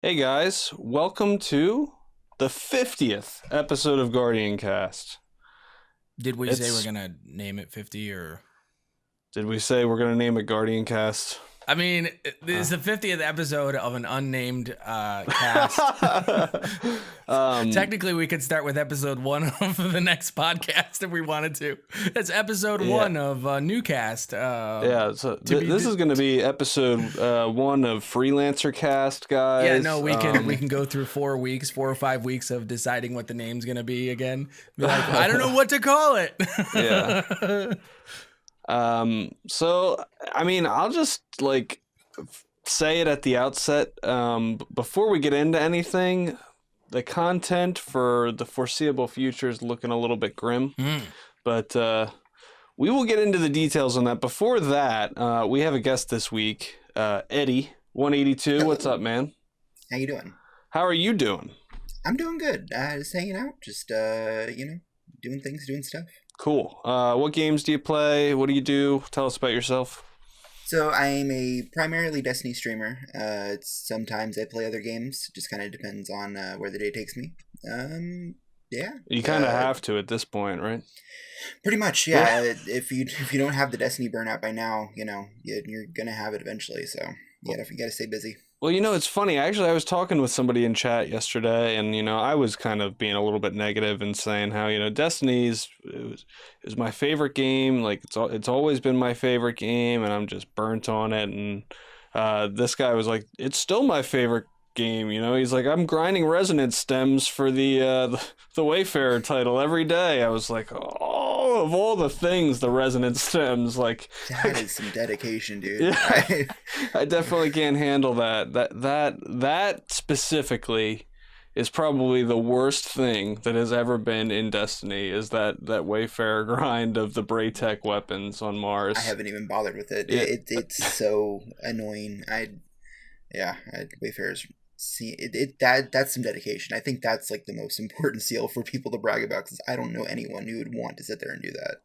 Hey guys, welcome to the 50th episode of GuardianCast. Did we say we're going to name it 50 or? Did we say we're going to name it GuardianCast? I mean, this is the 50th episode of an unnamed cast. Technically, we could start with episode 1 of the next podcast if we wanted to. It's episode 1 of a new cast. So this is going to be episode 1 of Freelancer Cast, guys. Yeah, no, we can go through 4 or 5 weeks of deciding what the name's going to be again. Be like, I don't know what to call it. Yeah. So, I mean, I'll just say it at the outset. Before we get into anything, the content for the foreseeable future is looking a little bit grim, but we will get into the details on that. Before that, we have a guest this week, Eddie182. What's up, man? How you doing? How are you doing? I'm doing good. Just hanging out, just doing things, doing stuff. Cool. What games do you play? What do you do? Tell us about yourself. So I'm a primarily Destiny streamer. Sometimes I play other games. Just kind of depends on where the day takes me. Yeah. You kind of have to at this point, right? Pretty much, yeah. If you don't have the Destiny burnout by now, you're gonna have it eventually. So you gotta stay busy. Well, it's funny. Actually, I was talking with somebody in chat yesterday, and I was kind of being a little bit negative and saying how Destiny is my favorite game. Like it's always been my favorite game, and I'm just burnt on it. And this guy was like, "It's still my favorite game." He's like, "I'm grinding resonance stems for the Wayfarer title every day." I was like, "Oh, of all the things, the resonance stems that is some dedication, dude." Yeah, I definitely can't handle that. That specifically is probably the worst thing that has ever been in Destiny. Is that Wayfarer grind of the Braytech weapons on Mars? I haven't even bothered with it. It's so annoying. Wayfarer's. See that's some dedication. I think that's the most important seal for people to brag about, because I don't know anyone who would want to sit there and do that.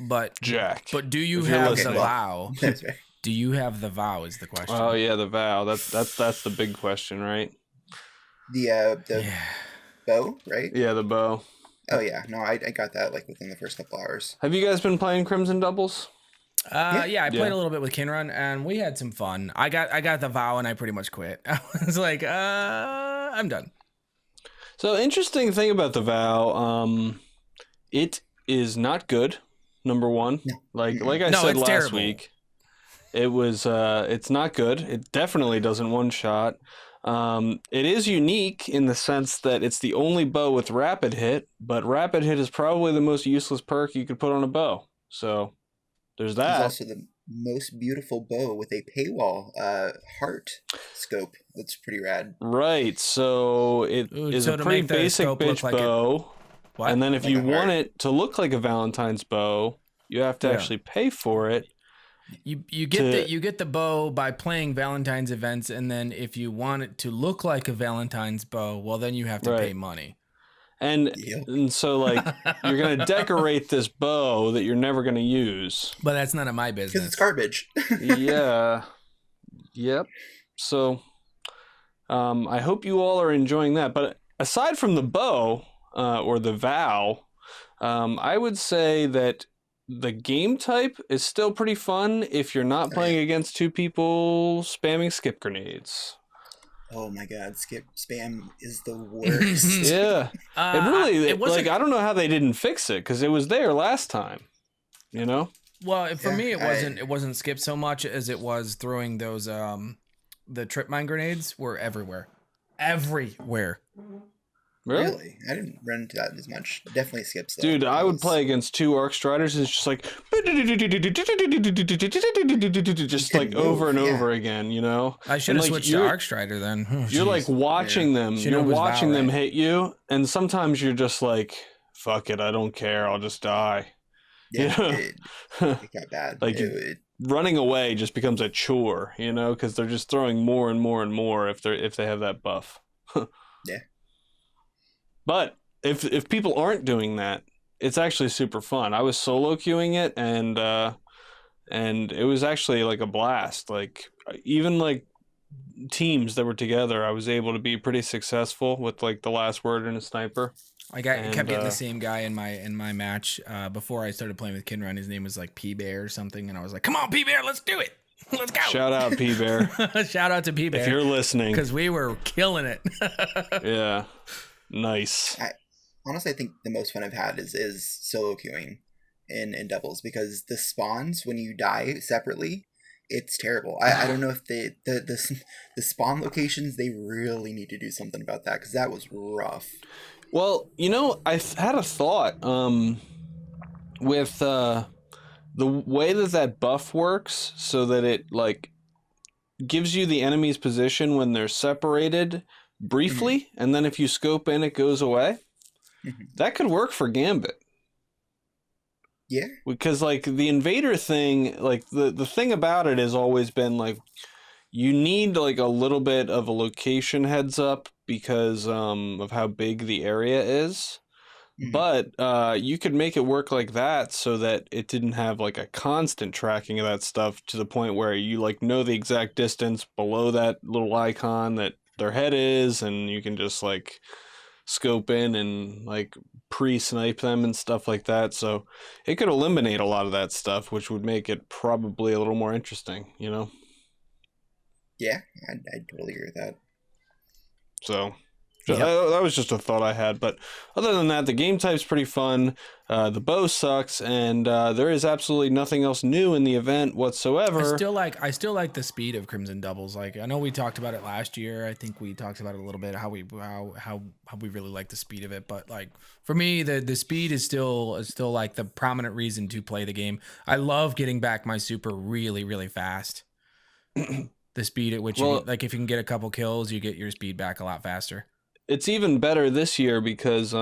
But Jack, do you have the vow? That's right. Do you have the vow is the question. Oh yeah, the vow. That's the big question, right? The bow, right? Yeah, the bow. Oh yeah, no, I got that within the first couple hours. Have you guys been playing Crimson Doubles? I played a little bit with Kinrun, and we had some fun. I got the vow, and I pretty much quit. I was like, I'm done. So, interesting thing about the vow, it is not good. Number one, like I said last terrible. week, it was it's not good. It definitely doesn't one shot. It is unique in the sense that it's the only bow with rapid hit, but rapid hit is probably the most useless perk you could put on a bow. So. There's that. It's also the most beautiful bow with a paywall heart scope. That's pretty rad. Right. So it is a pretty basic bitch bow. And then if you want it to look like a Valentine's bow, you have to actually pay for it. You get the bow by playing Valentine's events, and then if you want it to look like a Valentine's bow, well, then you have to pay money. And so, you're going to decorate this bow that you're never going to use. But that's none of my business. Because it's garbage. Yeah. Yep. So, I hope you all are enjoying that. But aside from the bow, or the vow, I would say that the game type is still pretty fun if you're not playing against two people spamming skip grenades. Oh my god, skip spam is the worst. Yeah. It really, I don't know how they didn't fix it, because it was there last time, Well, for me, it wasn't skip so much as it was throwing those, the trip mine grenades were everywhere. Everywhere. Really? I didn't run into that as much. Definitely skips though. Dude, I would play against 2 Arc Striders, and it's just just over and over again, I should have switched to Arc Strider then. Oh, you're watching them. You're watching them hit you, and sometimes you're just like, fuck it, I don't care, I'll just die. Yeah, it got bad. Running away just becomes a chore, because they're just throwing more and more and more if they have that buff. Yeah. But if people aren't doing that, it's actually super fun. I was solo queuing it, and it was actually a blast. Even teams that were together, I was able to be pretty successful with like the last word and a sniper. Kept getting the same guy in my match before I started playing with Kinrun. His name was like P Bear or something, and I was like, "Come on, P Bear, let's do it, let's go!" Shout out P Bear. Shout out to P Bear if you're listening, because we were killing it. Yeah, nice. Honestly, I think the most fun I've had is solo queuing in doubles, because the spawns when you die separately, it's terrible. I don't know if the spawn locations, they really need to do something about that, because that was rough. Well, I had a thought with the way that buff works, so that it like gives you the enemy's position when they're separated briefly, and then if you scope in, it goes away. That could work for Gambit. Yeah. Because like the invader thing, like the thing about it has always been like you need like a little bit of a location heads up because of how big the area is. But you could make it work like that so that it didn't have like a constant tracking of that stuff to the point where you like know the exact distance below that little icon that their head is, and you can just like scope in and like pre-snipe them and stuff like that. So it could eliminate a lot of that stuff, which would make it probably a little more interesting, Yeah, I'd totally agree with that. So that was just a thought I had. But other than that, the game type's pretty fun. The bow sucks, and there is absolutely nothing else new in the event whatsoever. I still like the speed of Crimson Doubles. Like, I know we talked about it last year. I think we talked about it a little bit, how we really like the speed of it. But like for me, the speed is still like the prominent reason to play the game. I love getting back my super really, really fast. The speed at which if you can get a couple kills, you get your speed back a lot faster. It's even better this year because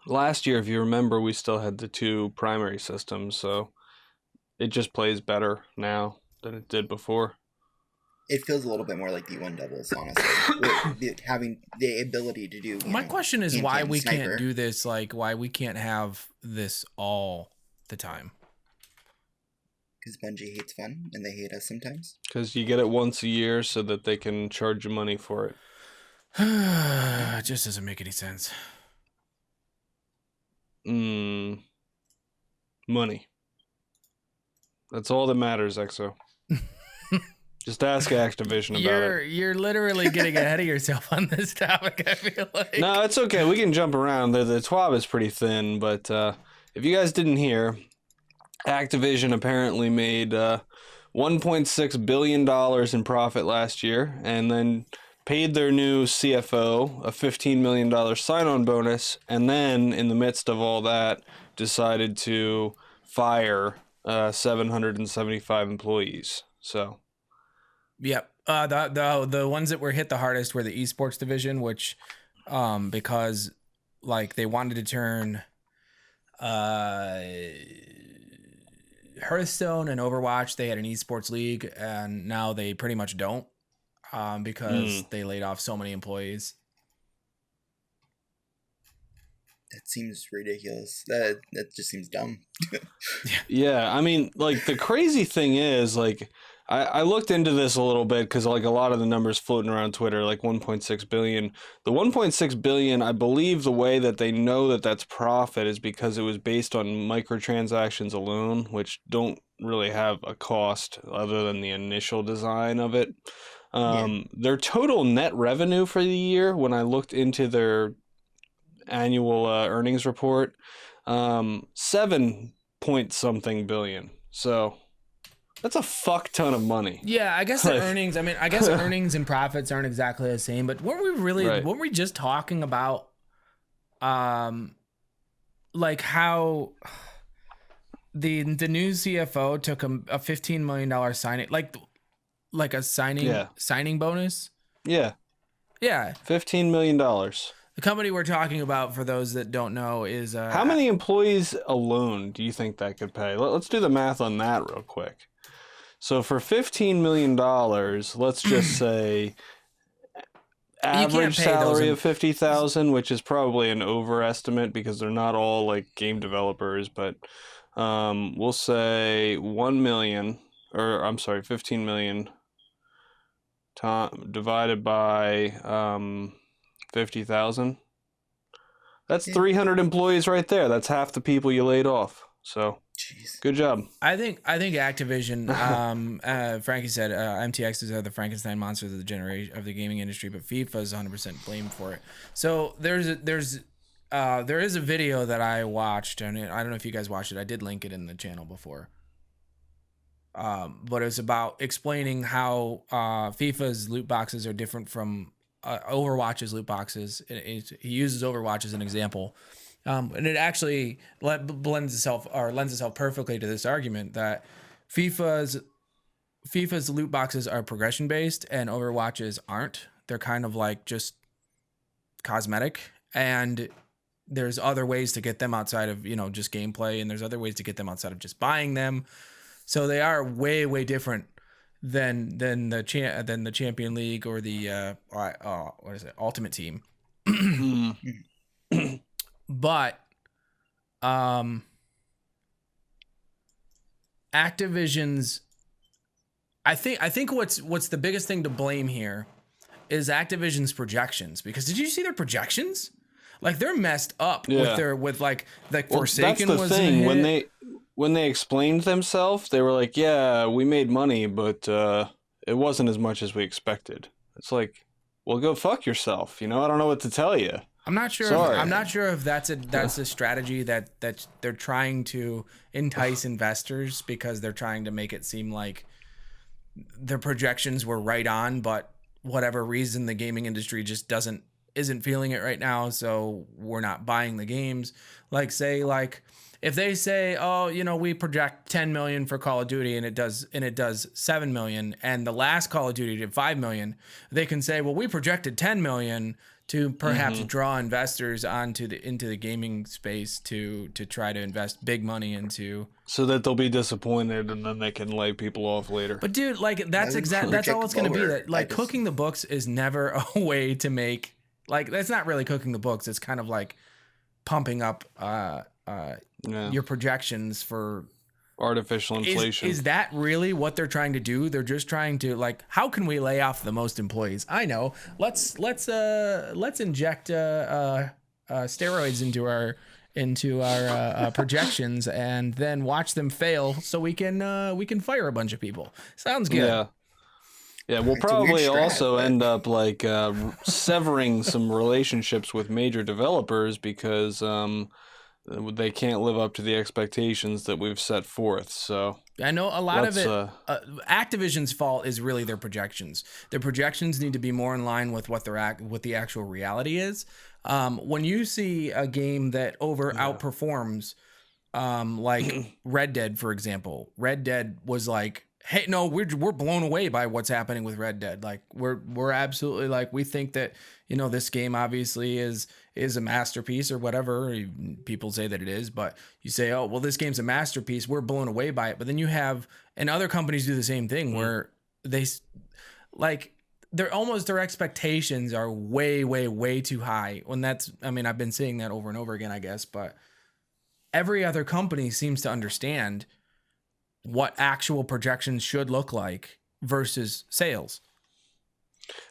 last year, if you remember, we still had the two primary systems, so it just plays better now than it did before. It feels a little bit more like D1 doubles, honestly. Having the ability to do. My question is why we can't do this, like why we can't have this all the time. Because Bungie hates fun, and they hate us sometimes. Because you get it once a year so that they can charge you money for it. It just doesn't make any sense. Money. That's all that matters, Exo. Just ask Activision about it. You're literally getting ahead of yourself on this topic, I feel like. No, it's okay. We can jump around. The TWAB is pretty thin, but if you guys didn't hear, Activision apparently made $1.6 billion in profit last year, and then paid their new CFO a $15 million sign-on bonus, and then in the midst of all that, decided to fire 775 employees. So, yep. The ones that were hit the hardest were the esports division, which because like they wanted to turn Hearthstone and Overwatch, they had an esports league, and now they pretty much don't. Because they laid off so many employees. That seems ridiculous. That just seems dumb. Yeah, I mean, like the crazy thing is, like, I looked into this a little bit because like a lot of the numbers floating around Twitter, like 1.6 billion. The 1.6 billion, I believe the way that they know that that's profit is because it was based on microtransactions alone, which don't really have a cost other than the initial design of it. Their total net revenue for the year, when I looked into their annual earnings report, 7 point something billion. So that's a fuck ton of money. Yeah, I guess the earnings. I mean, I guess earnings and profits aren't exactly the same. But weren't we just talking about, like how the new CFO took a $15 million signing, like a signing bonus? Yeah. $15 million. The company we're talking about, for those that don't know, is how many employees alone do you think that could pay? Let's do the math on that real quick. So for $15 million, let's just say average salary of 50,000, which is probably an overestimate because they're not all like game developers, but we'll say 1 million, or I'm sorry, 15 million divided by 50,000. That's 300 employees right there. That's half the people you laid off. So, Jeez. good job. I think Activision. Frankie said MTXs are the Frankenstein monsters of the generation of the gaming industry, but FIFA is 100% blamed for it. So there is a video that I watched, and I don't know if you guys watched it. I did link it in the channel before. But it was about explaining how FIFA's loot boxes are different from Overwatch's loot boxes. He uses Overwatch as an example. And it actually lends itself perfectly to this argument that FIFA's loot boxes are progression based and Overwatch's aren't. They're kind of like just cosmetic, and there's other ways to get them outside of just gameplay, and there's other ways to get them outside of just buying them. So they are way different than the Champion League or the Ultimate Team. But Activision's I think what's the biggest thing to blame here is Activision's projections, because did you see their projections? Like, they're messed up with Forsaken. That's the thing. When they explained themselves, they were like, yeah, we made money, but it wasn't as much as we expected. It's like, well, go fuck yourself. I don't know what to tell you. I'm not sure if that's a strategy that they're trying to entice investors, because they're trying to make it seem like their projections were right on, but whatever reason the gaming industry just isn't feeling it right now, so we're not buying the games. Like, say, like, if they say, oh, we project 10 million for Call of Duty and it does 7 million, and the last Call of Duty did 5 million, they can say, well, we projected 10 million to perhaps draw investors into the gaming space to try to invest big money into, so that they'll be disappointed and then they can lay people off later. But dude, like, that's all it's going to be. That, like, cooking the books is never a way to make, like, that's not really cooking the books. It's kind of like pumping up your projections for artificial inflation. Is that really what they're trying to do? They're just trying to, like, how can we lay off the most employees? I know. Let's inject steroids into our projections and then watch them fail so we can fire a bunch of people. Sounds good. Yeah, we'll probably also end up like severing some relationships with major developers because they can't live up to the expectations that we've set forth. So I know a lot of it. Activision's fault is really their projections. Their projections need to be more in line with what the actual reality is. When you see a game that outperforms, like Red Dead, for example, Red Dead was like, hey, no, we're blown away by what's happening with Red Dead. Like, we're absolutely, like, we think that, this game obviously is a masterpiece or whatever. People say that it is, but you say, oh, well, this game's a masterpiece, we're blown away by it. But then you have, and other companies do the same thing, where they, like, their expectations are way too high. When I've been saying that over and over again, I guess, but every other company seems to understand what actual projections should look like versus sales.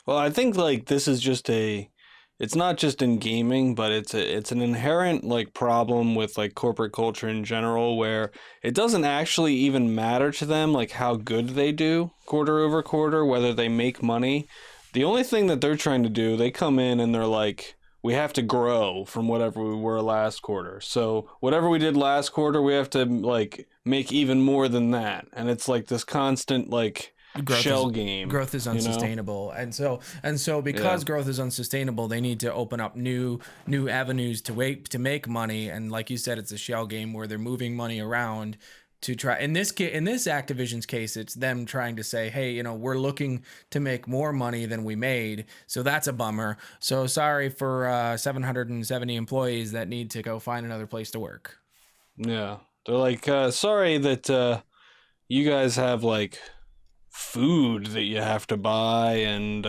Well, I think, like, this is just it's not just in gaming, but it's an inherent, like, problem with, like, corporate culture in general, where it doesn't actually even matter to them, like, how good they do quarter over quarter, whether they make money. The only thing that they're trying to do, they come in and they're like, we have to grow from whatever we were last quarter. So whatever we did last quarter, we have to, like, make even more than that. And it's like this constant, like, game. Growth is unsustainable. And so because growth is unsustainable, they need to open up new avenues to make money. And like you said, it's a shell game where they're moving money around to try. In this Activision's case, it's them trying to say, hey, we're looking to make more money than we made. So that's a bummer. So sorry for 770 employees that need to go find another place to work. Yeah. They're like, sorry that you guys have, like, food that you have to buy and,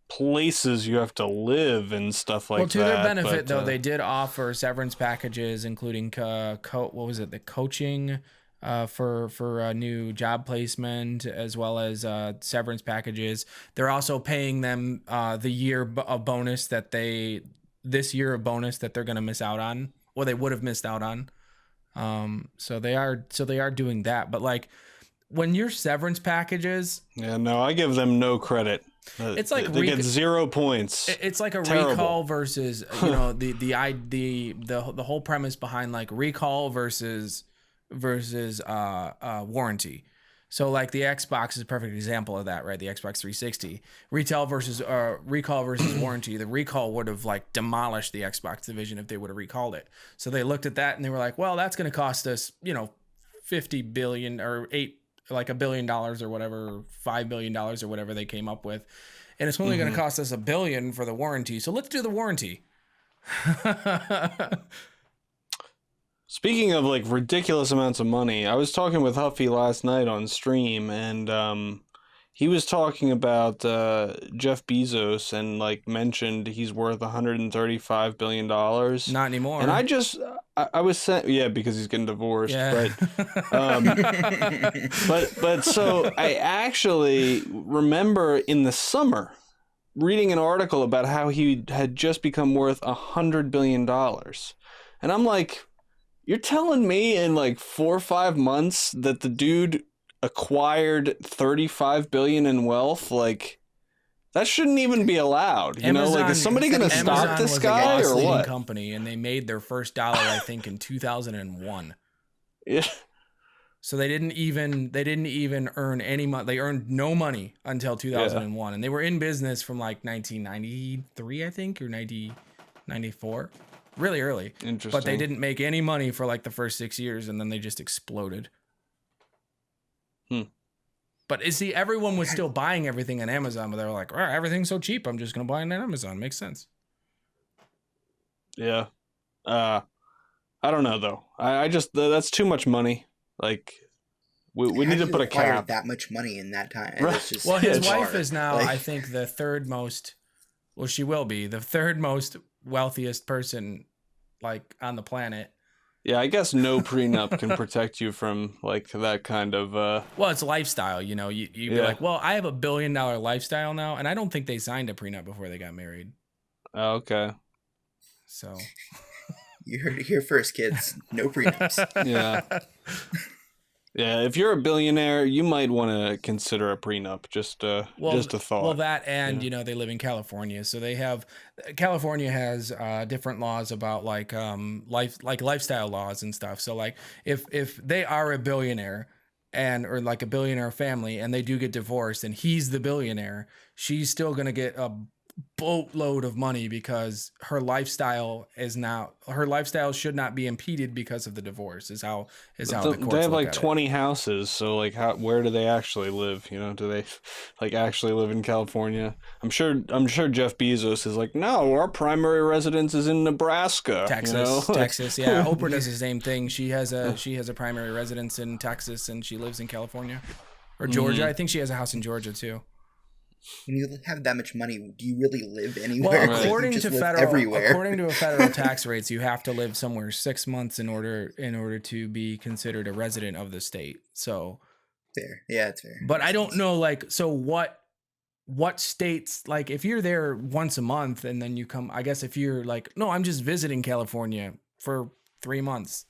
places you have to live and stuff like that. Well, to their benefit, though, they did offer severance packages, including, the coaching, for new job placement, as well as severance packages. They're also paying them the year of bonus that this year of bonus that they're going to miss out on, or they would have missed out on. So they are doing that. But like when your severance packages, Yeah, no, I give them no credit. it's like they get 0 points. it's like a Terrible. recall versus the whole premise behind like recall versus warranty. So like the Xbox is a perfect example of that, right? The Xbox 360 recall versus warranty. The recall would have like demolished the Xbox division if they would have recalled it. So they looked at that and they were like, well, that's going to cost us, $50 billion or $1 billion or whatever, $5 billion or whatever they came up with. And it's only going to cost us $1 billion for the warranty. So let's do the warranty. Speaking of like ridiculous amounts of money, I was talking with Huffy last night on stream, and he was talking about Jeff Bezos and like mentioned he's worth $135 billion. Not anymore. And I was saying, yeah, because he's getting divorced. Yeah. But so I actually remember in the summer reading an article about how he had just become worth $100 billion. And I'm like, you're telling me in like 4 or 5 months that the dude acquired 35 billion in wealth? Like, that shouldn't even be allowed. Like, is somebody going to stop this guy or what? Company, and they made their first dollar, I think, in 2001. Yeah. So they didn't even earn any money. They earned no money until 2001, and they were in business from like 1993, I think, or 1994. Really early. Interesting. But they didn't make any money for like the first 6 years, and then they just exploded. But see, everyone was still buying everything on Amazon, but they were like, everything's so cheap, I'm just going to buy it on Amazon. Makes sense. Yeah. I don't know, though. I just, that's too much money. Like, we need to put a cap. That much money in that time. Right. It's just his wife is now, I think, the third most, she will be the third most wealthiest person like on the planet. Yeah, I guess no prenup can protect you from like that kind of well, it's lifestyle, you'd be like, well, I have $1 billion lifestyle now, and I don't think they signed a prenup before they got married. Oh, okay. So you heard it here first, kids. No prenups. Yeah. Yeah, if you're a billionaire, you might want to consider a prenup. Just a thought. Well, that and they live in California, so California has different laws about like lifestyle laws and stuff. So like if they are a billionaire or like a billionaire family and they do get divorced and he's the billionaire, she's still gonna get a boatload of money because her lifestyle should not be impeded because of the divorce is how the courts they have look like at 20 houses, so like where do they actually live? Do they like actually live in California? I'm sure Jeff Bezos is like, no, our primary residence is in Nebraska, Texas. Yeah, Oprah does the same thing. She has a primary residence in Texas and she lives in California or Georgia. I think she has a house in Georgia too. When you have that much money, do you really live anywhere? Well, according to federal tax rates, you have to live somewhere 6 months in order to be considered a resident of the state. So fair, yeah, it's fair. But I don't know, like, so what states, like, if you're there once a month and then you come, I guess if you're like, no, I'm just visiting California for 3 months.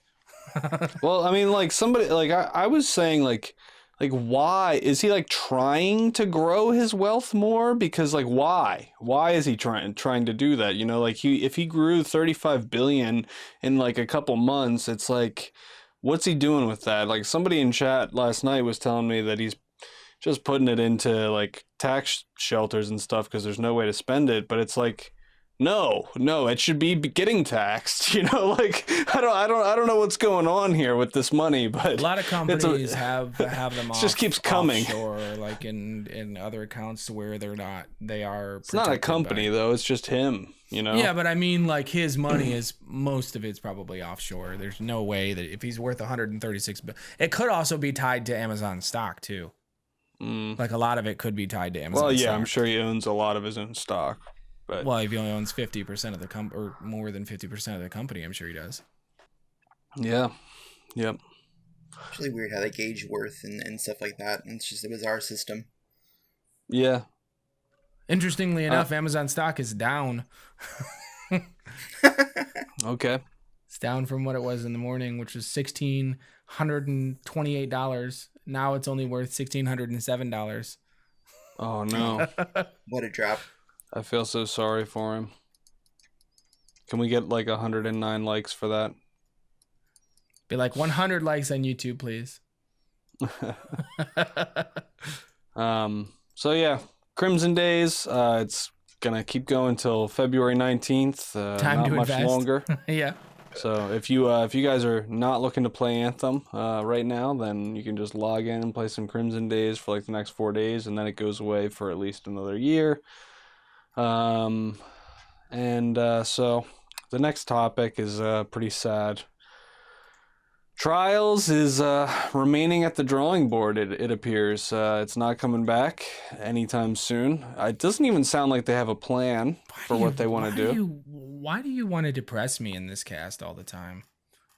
Well, I mean, like somebody, like I was saying, like why is he like trying to grow his wealth more? Because like why is he trying to do that? Like if he grew 35 billion in like a couple months, it's like, what's he doing with that? Like somebody in chat last night was telling me that he's just putting it into like tax shelters and stuff because there's no way to spend it. But it's like, no, it should be getting taxed. Like I don't know what's going on here with this money, but a lot of companies have them. It just keeps coming. Offshore, like in other accounts where they are. It's not a company though. It's just him. Yeah, but I mean, like his money is most of it's probably offshore. There's no way that if he's worth 136 billion, it could also be tied to Amazon stock too. Like a lot of it could be tied to Amazon. Well, yeah, stock. I'm sure he owns a lot of his own stock. But well, if he only owns 50% of the or more than 50% of the company, I'm sure he does. Yeah. Yep. It's really weird how they gauge worth and stuff like that. And it's just a bizarre system. Yeah. Interestingly enough, Amazon stock is down. Okay. It's down from what it was in the morning, which was $1,628. Now it's only worth $1,607. Oh no. What a drop. I feel so sorry for him. Can we get like 109 likes for that? Be like 100 likes on YouTube, please. So yeah, Crimson Days. It's gonna keep going till February 19th. Time not to much invest. longer. Yeah. So if you guys are not looking to play Anthem right now, then you can just log in and play some Crimson Days for like the next 4 days, and then it goes away for at least another year. So the next topic is pretty sad. Trials is remaining at the drawing board, it appears. It's not coming back anytime soon. It doesn't even sound like they have a plan for what they want to do. Why do you want to depress me in this cast all the time?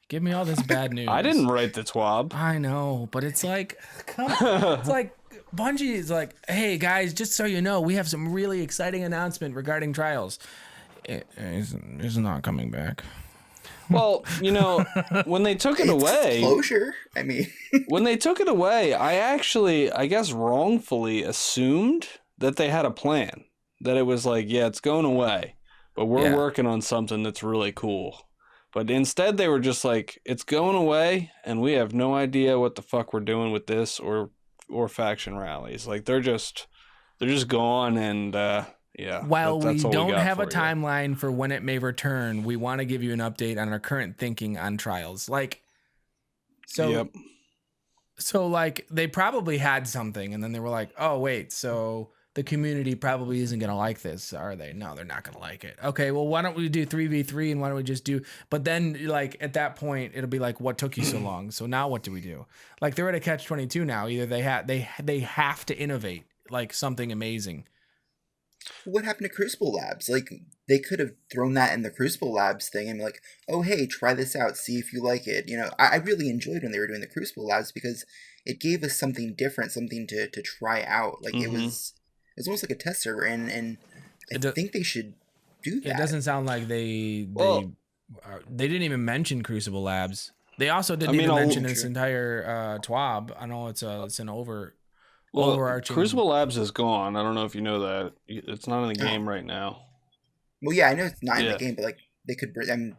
Give me all this bad news. I didn't write the TWAB. I know, but it's like, it's like Bungie is like, hey guys, just so you know, we have some really exciting announcement regarding Trials. It's not coming back. Well, when they took it away, Closure. I mean, when they took it away, I guess wrongfully assumed that they had a plan. That it was like, yeah, it's going away, but we're working on something that's really cool. But instead, they were just like, it's going away, and we have no idea what the fuck we're doing with this or faction rallies. Like they're just gone, and yeah. While that's we all don't got have a for you. timeline for when it may return, we want to give you an update on our current thinking on Trials. So like they probably had something, and then they were like, oh wait, so the community probably isn't going to like this, are they? No, they're not going to like it. Okay, well, why don't we do 3v3 and why don't we just do, but then like at that point, it'll be like, what took you so long? So now what do we do? Like they're at a catch-22 now. Either they have to innovate like something amazing. what happened to Crucible Labs? Like, they could have thrown that in the Crucible Labs thing and be like, oh, hey, try this out, see if you like it. I really enjoyed when they were doing the Crucible Labs because it gave us something different, something to try out. Like, it was almost like a test server, and I think they should do that. It doesn't sound like they didn't even mention Crucible Labs. They also didn't even mention this entire TWAB. I know it's an overarching. Crucible Labs is gone. I don't know if you know that. It's not in the game right now. Well, yeah, I know it's not in the game, but like they could bring it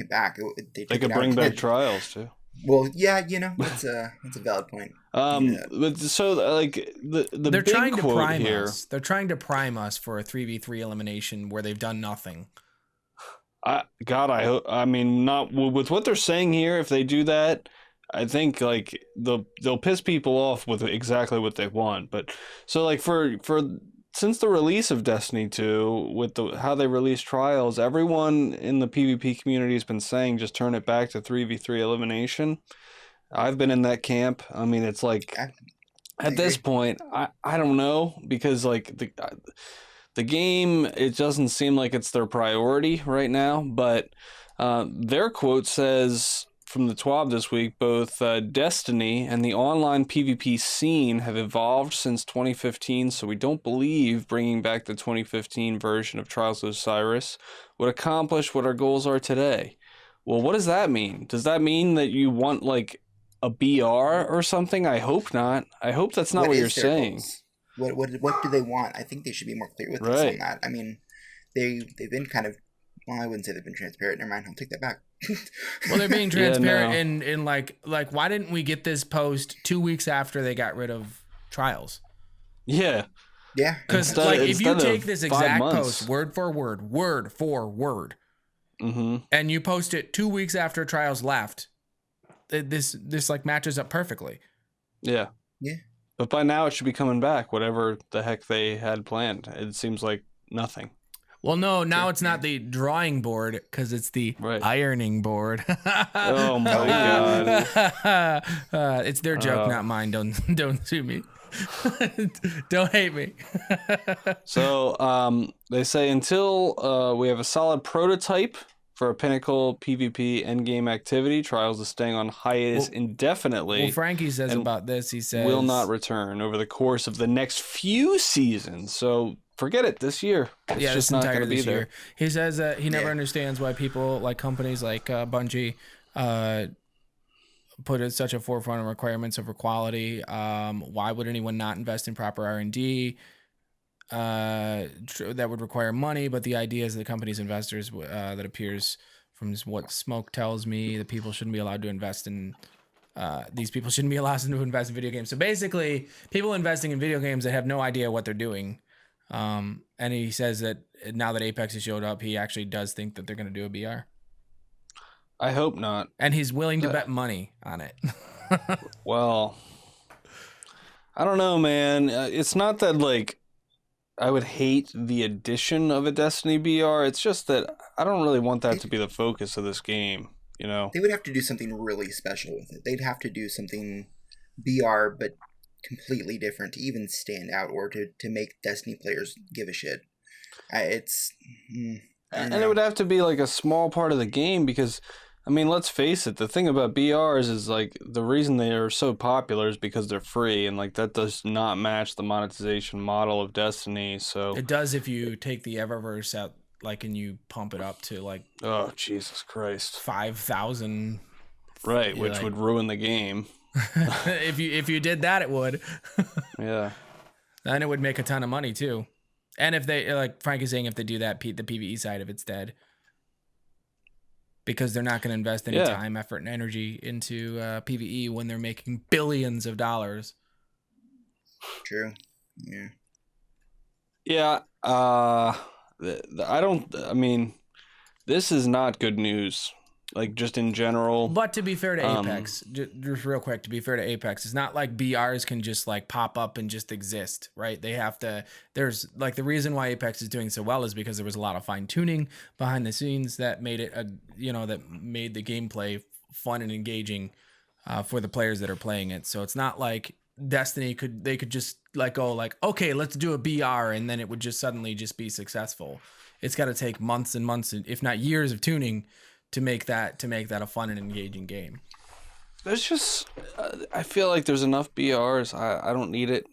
back. They could bring back Trials too. Well, yeah, that's a valid point. But so like they're big trying to prime here. us. They're trying to prime us for a 3v3 elimination where they've done nothing. I mean, not with what they're saying here. If they do that, I think like they'll piss people off with exactly what they want. But so like for since the release of Destiny 2, with how they release Trials, everyone in the PvP community has been saying just turn it back to 3v3 elimination. I've been in that camp. I mean, it's like at this point, I don't know, because like the game, it doesn't seem like it's their priority right now, but their quote says from the TWAB this week, both Destiny and the online PvP scene have evolved since 2015, so we don't believe bringing back the 2015 version of Trials of Osiris would accomplish what our goals are today. Well, what does that mean? Does that mean that you want like a BR or something? I hope not. I hope that's not what you're saying. What do they want? I think they should be more clear with us on that. I mean, they've been kind of, well, I wouldn't say they've been transparent. Never mind, I'll take that back. Well, they're being transparent in like why didn't we get this post 2 weeks after they got rid of Trials? Yeah. Because like if you take this exact post word for word, and you post it 2 weeks after Trials left, this like matches up perfectly. Yeah. But by now it should be coming back, whatever the heck they had planned. It seems like nothing. Well, no, now it's not the drawing board because it's the ironing board. Oh my god! It's their joke, not mine. Don't sue me. Don't hate me. So they say until we have a solid prototype for a pinnacle PvP endgame activity. Trials is staying on hiatus indefinitely. Well, Frankie says about this, he says... will not return over the course of the next few seasons. So forget it this year. It's just not going to be there. He says that he never understands why people like companies like Bungie put it such a forefront of requirements over quality. Why would anyone not invest in proper R&D? That would require money, but the idea is the company's investors, that appears from what Smoke tells me, that people shouldn't be allowed to invest in these people shouldn't be allowed to invest in video games. So basically people investing in video games that have no idea what they're doing. And he says that now that Apex has showed up, he actually does think that they're going to do a BR. I hope not. And he's willing to bet money on it. Well, I don't know, man. It's not that like I would hate the addition of a Destiny BR. It's just that I don't really want that to be the focus of this game, you know? They would have to do something really special with it. They'd have to do something BR, but completely different to even stand out or to make Destiny players give a shit. And it would have to be like a small part of the game because, I mean, let's face it, the thing about BRs is like the reason they are so popular is because they're free, and like that does not match the monetization model of Destiny. So it does if you take the Eververse out, like, and you pump it up to like, oh Jesus Christ, 5,000, right, which like, would ruin the game. if you did that, it would. Yeah, and it would make a ton of money too. And if they, like Frank is saying, if they do that, the PvE side of it's dead. Because they're not going to invest any time, effort, and energy into PvE when they're making billions of dollars. True. Yeah. Yeah. I mean, this is not good news. Like, just in general. But to be fair to Apex, just real quick, to be fair to Apex, it's not like BRs can just like pop up and just exist, right? They have to, there's like the reason why Apex is doing so well is because there was a lot of fine tuning behind the scenes that made it, that made the gameplay fun and engaging for the players that are playing it. So it's not like Destiny they could just like go like, okay, let's do a BR and then it would just suddenly just be successful. It's got to take months and months, if not years of tuning to make that a fun and engaging game. There's just I feel like there's enough BRs. I don't need it.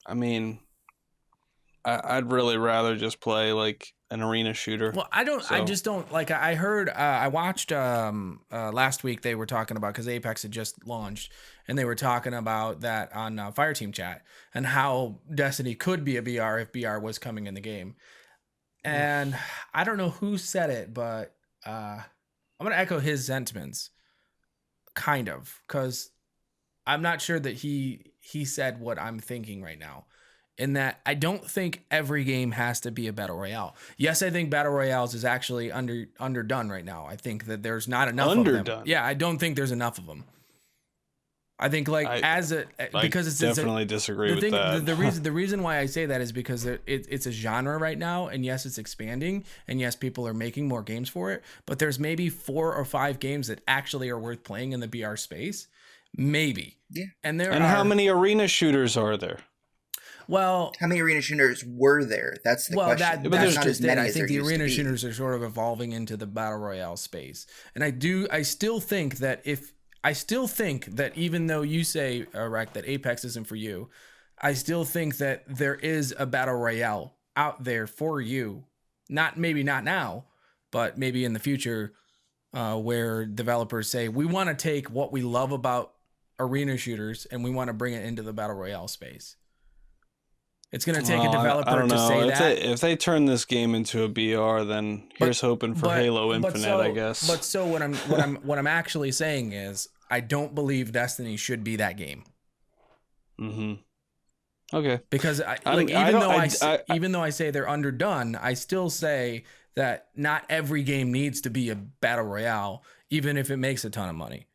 I mean, I'd really rather just play like an arena shooter. Well, I just don't like. I heard I watched last week they were talking about, because Apex had just launched, and they were talking about that on Fireteam chat and how Destiny could be a BR if BR was coming in the game. And I don't know who said it, but I'm gonna echo his sentiments, kind of, because I'm not sure that he said what I'm thinking right now, in that I don't think every game has to be a battle royale. Yes, I think battle royales is actually underdone right now. I think that there's not enough of them. Yeah, I don't think there's enough of them. I think because it's definitely disagree with that. The reason why I say that is because it's a genre right now, and yes, it's expanding, and yes, people are making more games for it. But there's maybe 4 or 5 games that actually are worth playing in the BR space, maybe. Yeah. And how many arena shooters are there? Well, how many arena shooters were there? That's the question. That's not just it. I think the arena shooters are sort of evolving into the battle royale space, and I still think that even though you say, Recked, that Apex isn't for you, I still think that there is a battle royale out there for you. Maybe not now, but maybe in the future, where developers say, we want to take what we love about arena shooters and we want to bring it into the battle royale space. It's going to take a developer to say that. If they turn this game into a BR, then here's hoping for Halo Infinite, I guess. But so what I'm actually saying is, I don't believe Destiny should be that game. Mm-hmm. Okay. Because even though I say they're underdone, I still say that not every game needs to be a battle royale, even if it makes a ton of money.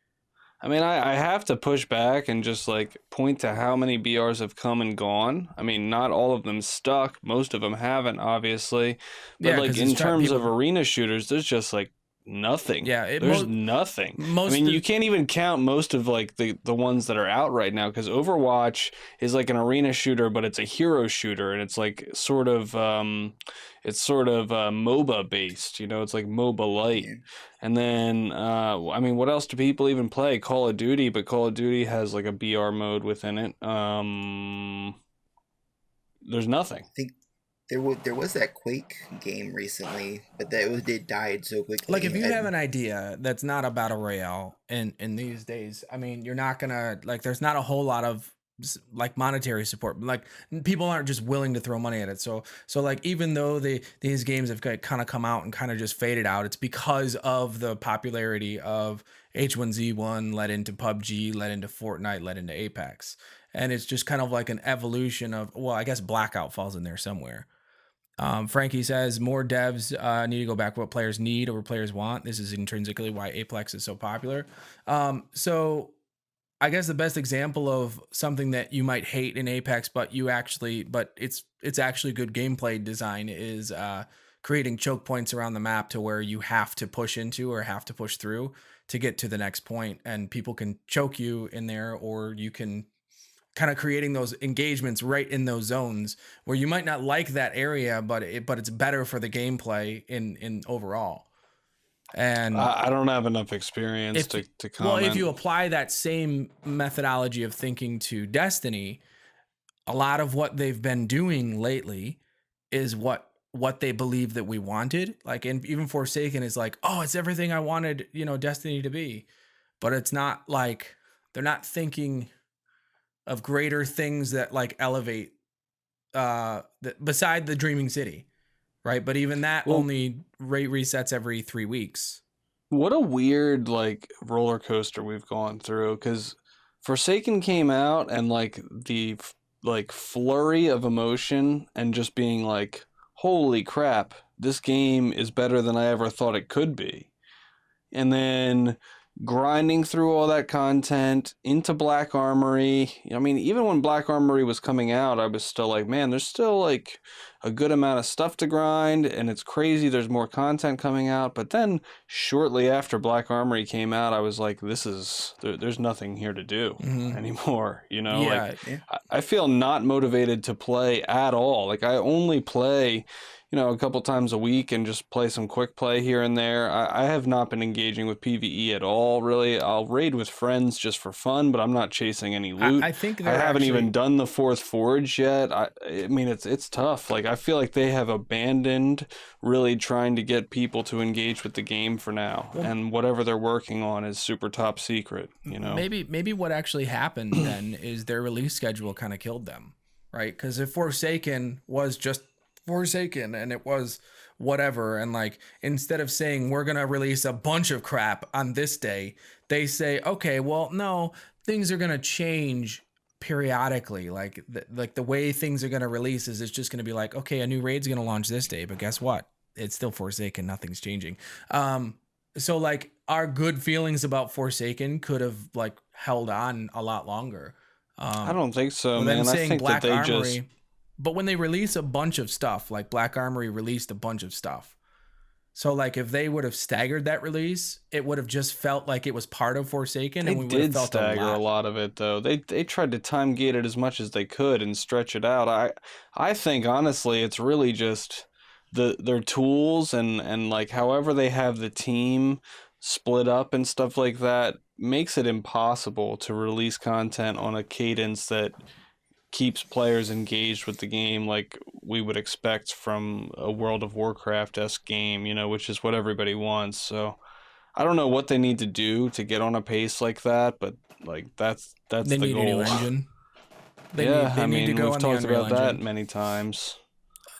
I mean, I have to push back and just like point to how many BRs have come and gone. I mean, not all of them stuck. Most of them haven't, obviously. But like in terms of arena shooters, there's just like nothing. Yeah, There's nothing. I mean, you can't even count most of like the ones that are out right now, because Overwatch is like an arena shooter, but it's a hero shooter, and it's like sort of MOBA based. It's like MOBA light. Yeah. And then I mean, what else do people even play? Call of Duty, but Call of Duty has like a BR mode within it. There's nothing. I think there was that Quake game recently, but it died so quickly. Like, if you have an idea that's not a battle royale in these days, I mean, you're not gonna, like, there's not a whole lot of like monetary support. Like, people aren't just willing to throw money at it. So like, even though these games have kind of come out and kind of just faded out, it's because of the popularity of H1Z1 led into PUBG, led into Fortnite, led into Apex. And it's just kind of like an evolution of, well, I guess Blackout falls in there somewhere. Frankie says more devs need to go back to what players need over players want. This is intrinsically why Apex is so popular. So I guess the best example of something that you might hate in Apex, but it's actually good gameplay design, is creating choke points around the map to where you have to push into or have to push through to get to the next point, and people can choke you in there, or you can kind of creating those engagements right in those zones where you might not like that area, but it's better for the gameplay in overall. And I don't have enough experience to comment. Well, if you apply that same methodology of thinking to Destiny, a lot of what they've been doing lately is what they believe that we wanted. Like, and even Forsaken is like, oh, it's everything I wanted, Destiny to be. But it's not like, they're not thinking of greater things that like elevate beside the Dreaming City, right? But even that only rate resets every 3 weeks. What a weird like roller coaster we've gone through, because Forsaken came out and like the like flurry of emotion and just being like, holy crap, this game is better than I ever thought it could be. And then grinding through all that content into Black Armory. I mean, even when Black Armory was coming out, I was still like, man, there's still like a good amount of stuff to grind, and it's crazy there's more content coming out. But then shortly after Black Armory came out, I was like, there's nothing here to do anymore. Yeah. I feel not motivated to play at all. Like, I only play a couple times a week and just play some quick play here and there. I have not been engaging with PvE at all, really. I'll raid with friends just for fun, but I'm not chasing any loot. I think I haven't even done the Fourth Forge yet. I mean, it's tough. Like, I feel like they have abandoned really trying to get people to engage with the game for now, and whatever they're working on is super top secret. Maybe what actually happened then is their release schedule kind of killed them, right? Because if Forsaken was just Forsaken and it was whatever, and like, instead of saying we're gonna release a bunch of crap on this day, they say, okay, well, no, things are gonna change periodically. Like the way things are gonna release is it's just gonna be like, okay, a new raid's gonna launch this day, but guess what, it's still Forsaken, nothing's changing. So like, our good feelings about Forsaken could have like held on a lot longer. I don't think so, man. I think Black that they Armory, just... But when they release a bunch of stuff, like Black Armory released a bunch of stuff. So like, if they would have staggered that release, it would have just felt like it was part of Forsaken. They and we would have did felt stagger a lot of it, though. They tried to time gate it as much as they could and stretch it out. I think honestly, it's really just their tools and like however they have the team split up and stuff like that makes it impossible to release content on a cadence that keeps players engaged with the game like we would expect from a World of Warcraft-esque game, which is what everybody wants. So I don't know what they need to do to get on a pace like that, but like that's the goal. They need a new engine. They need to go we've on talked the Unreal about that engine. many times.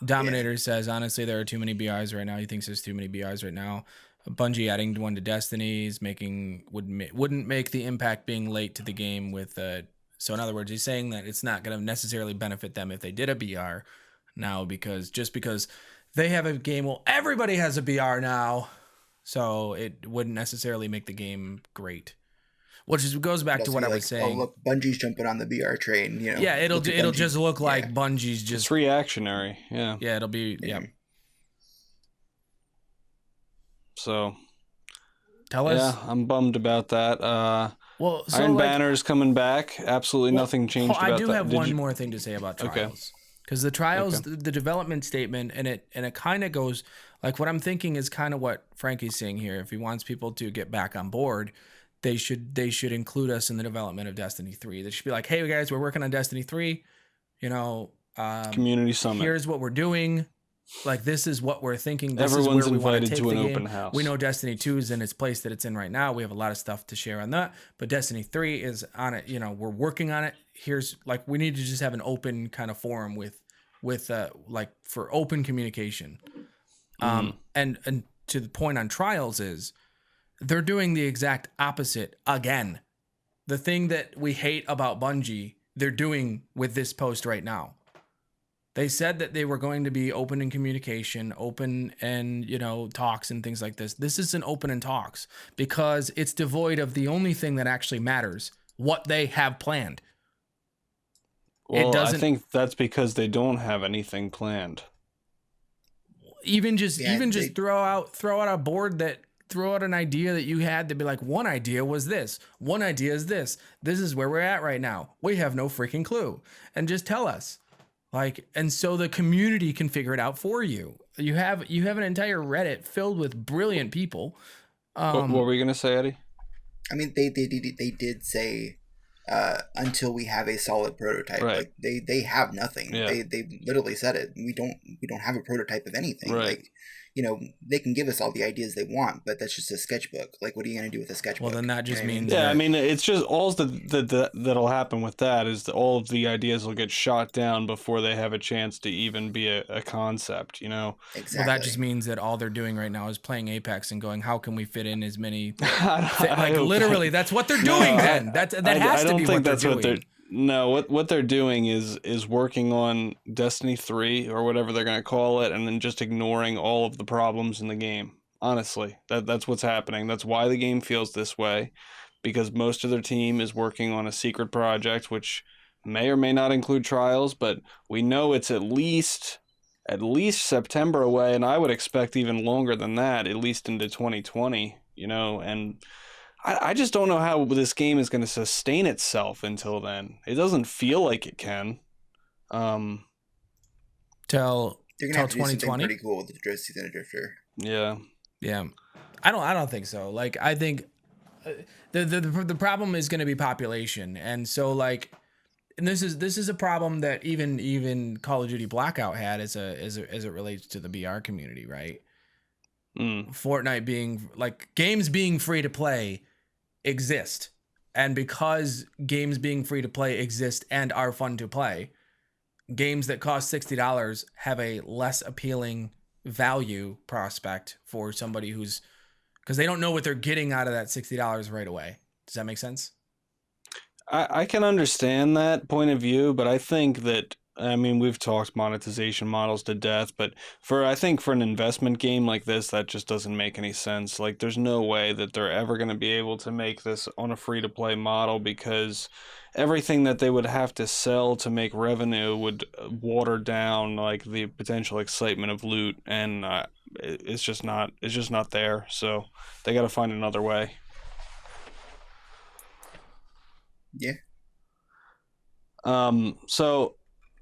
Dominator says, honestly, there are too many BIs right now. He thinks there's too many BIs right now. Bungie adding one to Destiny's wouldn't make the impact being late to the game with so in other words, he's saying that it's not going to necessarily benefit them if they did a BR now, because they have a game, well, everybody has a BR now, so it wouldn't necessarily make the game great. Which goes back to what I was saying. Oh, look, Bungie's jumping on the BR train. Yeah, it'll just look like Bungie's just... It's reactionary, yeah. Yeah, it'll be, yeah. So, Tell Yeah, us. I'm bummed about that. Well, so Iron like, Banner's coming back. Absolutely well, nothing changed I about do that. have Did one you? more thing to say about Okay. Trials, because the Trials, Okay. the development statement, and it kind of goes like what I'm thinking is kind of what Frankie's saying here. If he wants people to get back on board, they should include us in the development of Destiny 3. They should be like, hey guys, we're working on Destiny 3. You know, Community Summit. here's what we're doing. Like, this is what we're thinking. This Everyone's is where we want to invited take to the an game. open house. We know Destiny 2 is in its place that it's in right now. We have a lot of stuff to share on that. But Destiny 3 is on it. You know, we're working on it. Here's like, we need to just have an open kind of forum with like for open communication. And to the point on Trials is they're doing the exact opposite again. The thing that we hate about Bungie, they're doing with this post right now. They said that they were going to be open in communication, open and, you know, talks and things like this. This isn't open in talks because it's devoid of the only thing that actually matters, what they have planned. Well, It doesn't, I think that's because they don't have anything planned. even just they- throw out a board that throw out an idea that you had to be like, one idea was this, one idea is this. This is where we're at right now. We have no freaking clue. And just tell us. Like, and so the community can figure it out for you. You have an entire Reddit filled with brilliant people. What were you gonna say, Eddie? I mean, they did say until we have a solid prototype. Right. Like they have nothing. Yeah. They literally said it. We don't have a prototype of anything. Right. Like, you know, they can give us all the ideas they want, but that's just a sketchbook. Like, what are you gonna do with a sketchbook? Well, then that just You know what I means Yeah, that- I mean, it's just all that'll happen with that is that all of the ideas will get shot down before they have a chance to even be a concept, you know? Exactly. well, that just means that all they're doing right now is playing Apex and going, how can we fit in as many? I Like, hope literally, that's what they're doing. No, Then that has to be what they're doing. No, what they're doing is working on Destiny 3 or whatever they're going to call it, and then just ignoring all of the problems in the game. Honestly, that's what's happening. That's why the game feels this way, because most of their team is working on a secret project, which may or may not include Trials, but we know it's at least September away, and I would expect even longer than that, at least into 2020, you know, and I just don't know how this game is going to sustain itself until then. It doesn't feel like it can. Till They're gonna have to do something 2020. pretty cool with the Drift Season of Drifter. Yeah. Yeah, I don't think so. Like, I think the problem is going to be population, and so like, and this is a problem that even Call of Duty Blackout had as it relates to the BR community, right? Fortnite being like, games being free to play exist, and because games being free to play exist and are fun to play, games that cost $60 have a less appealing value prospect for somebody who's, because they don't know what they're getting out of that $60 right away. Does that make sense? I can understand that point of view, but I think that, I mean, we've talked monetization models to death, but I think for an investment game like this, that just doesn't make any sense. Like, there's no way that they're ever going to be able to make this on a free-to-play model, because everything that they would have to sell to make revenue would water down like the potential excitement of loot, and it's just not there. So they got to find another way. Yeah. So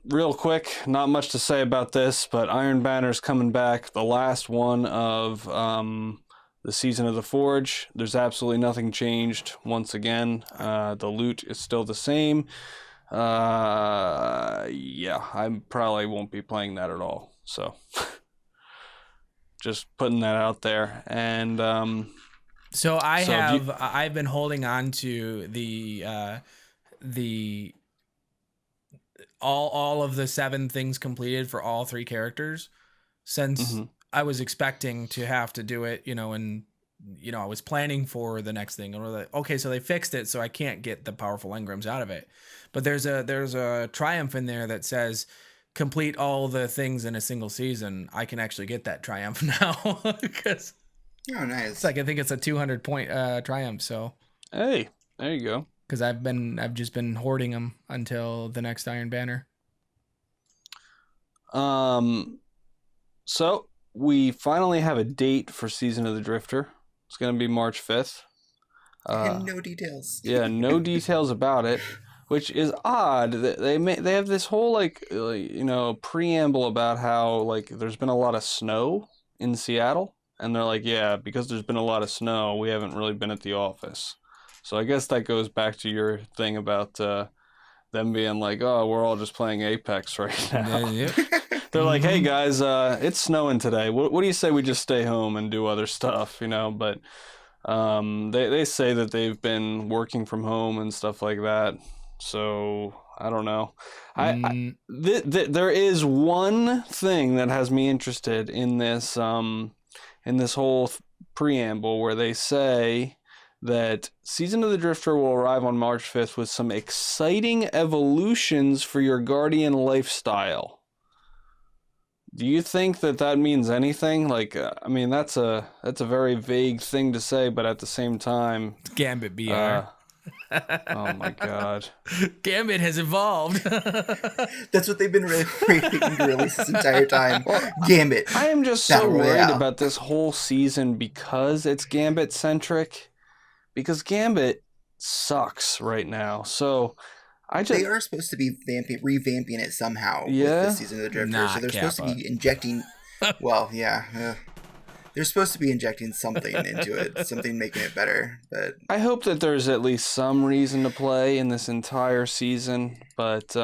real quick, not much to say about this, but Iron Banner's coming back, the last one of the Season of the Forge. There's absolutely nothing changed once again. The loot is still the same. Yeah, I probably won't be playing that at all. So just putting that out there. And So I've been holding on to the all of the 7 things completed for all 3 characters since I was expecting to have to do it, you know, and you know, I was planning for the next thing, and we're like, okay, so they fixed it, so I can't get the powerful engrams out of it. But there's a triumph in there that says complete all the things in a single season. I can actually get that triumph now because Oh, nice. it's like, I think it's a 200 point triumph. So hey, there you go. because I've just been hoarding them until the next Iron Banner. So we finally have a date for Season of the Drifter. It's going to be March 5th. And no details. Yeah, no details about it, which is odd. They have this whole preamble about how like there's been a lot of snow in Seattle, and they're like, yeah, because there's been a lot of snow, we haven't really been at the office. So I guess that goes back to your thing about them being like, oh, we're all just playing Apex right now. Yep. They're like, hey guys, it's snowing today. What do you say we just stay home and do other stuff, But they say that they've been working from home and stuff like that. So I don't know. There is one thing that has me interested in this whole preamble where they say that Season of the Drifter will arrive on March 5th with some exciting evolutions for your Guardian lifestyle. Do you think that means anything? Like, I mean, that's a very vague thing to say, but at the same time, Gambit BR. Oh my god. Gambit has evolved. That's what they've been waiting to release this entire time. Gambit. I am just so worried about this whole season because it's Gambit centric. Because Gambit sucks right now. So they are supposed to be revamping it somehow with this Season of the Drifter. So they're supposed to be injecting they're supposed to be injecting something into it, something making it better. But I hope that there's at least some reason to play in this entire season. But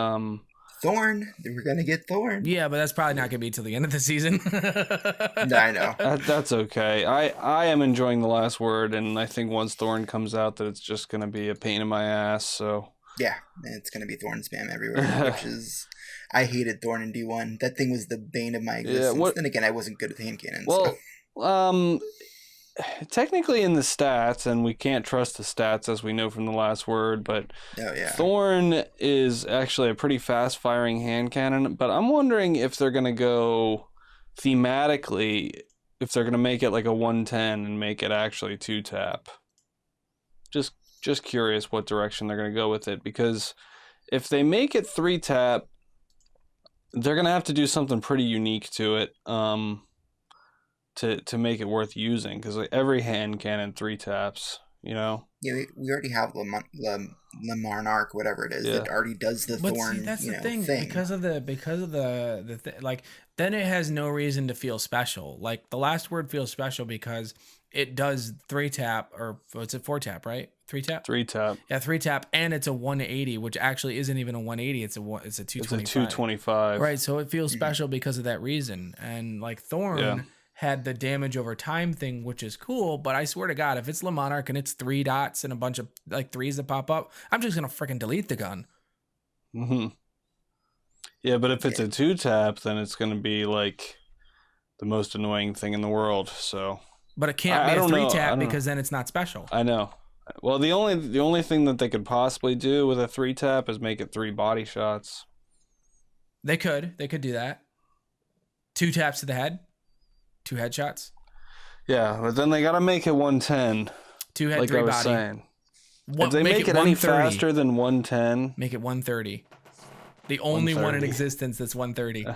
Thorn, we're gonna get Thorn. Yeah, but that's probably not gonna be till the end of the season. No, I know. That's okay. I am enjoying The Last Word, and I think once Thorn comes out, that it's just gonna be a pain in my ass. So yeah, it's gonna be Thorn spam everywhere, which is. I hated Thorn in D1. That thing was the bane of my existence. Yeah, then again, I wasn't good with hand cannons. Well, technically in the stats, and we can't trust the stats as we know from The Last Word, but Thorn is actually a pretty fast firing hand cannon, but I'm wondering if they're going to go thematically, if they're going to make it like a 110 and make it actually 2-tap. Just curious what direction they're going to go with it, because if they make it 3-tap, they're going to have to do something pretty unique to it. To make it worth using, because like every hand cannon 3-taps, Yeah, we already have Le Monarch, whatever it is, that already does the Thorn. See, that's the thing. Because of the like, then it has no reason to feel special. Like The Last Word feels special because it does 3-tap, or what's it, 4-tap, right? 3-tap. 3-tap. Yeah, 3-tap, and it's a 180, which actually isn't even a 180. It's a 225. It's a 225. Right. So it feels special because of that reason. And like Thorn had the damage over time thing, which is cool, but I swear to God, if it's Le Monarch and it's 3 dots and a bunch of like 3s that pop up, I'm just gonna freaking delete the gun. Mm-hmm. Yeah, but if it's a 2-tap, then it's gonna be like the most annoying thing in the world. So, but it can't be a 3-tap because then it's not special. I know. Well, the only thing that they could possibly do with a 3-tap is make it 3 body shots. They could do that. 2 taps to the head. 2 headshots. Yeah, but then they gotta make it 110. 2 head, like 3 I was body. saying. If they make it any faster than 110, make it 130. The only 130. One in existence that's 130.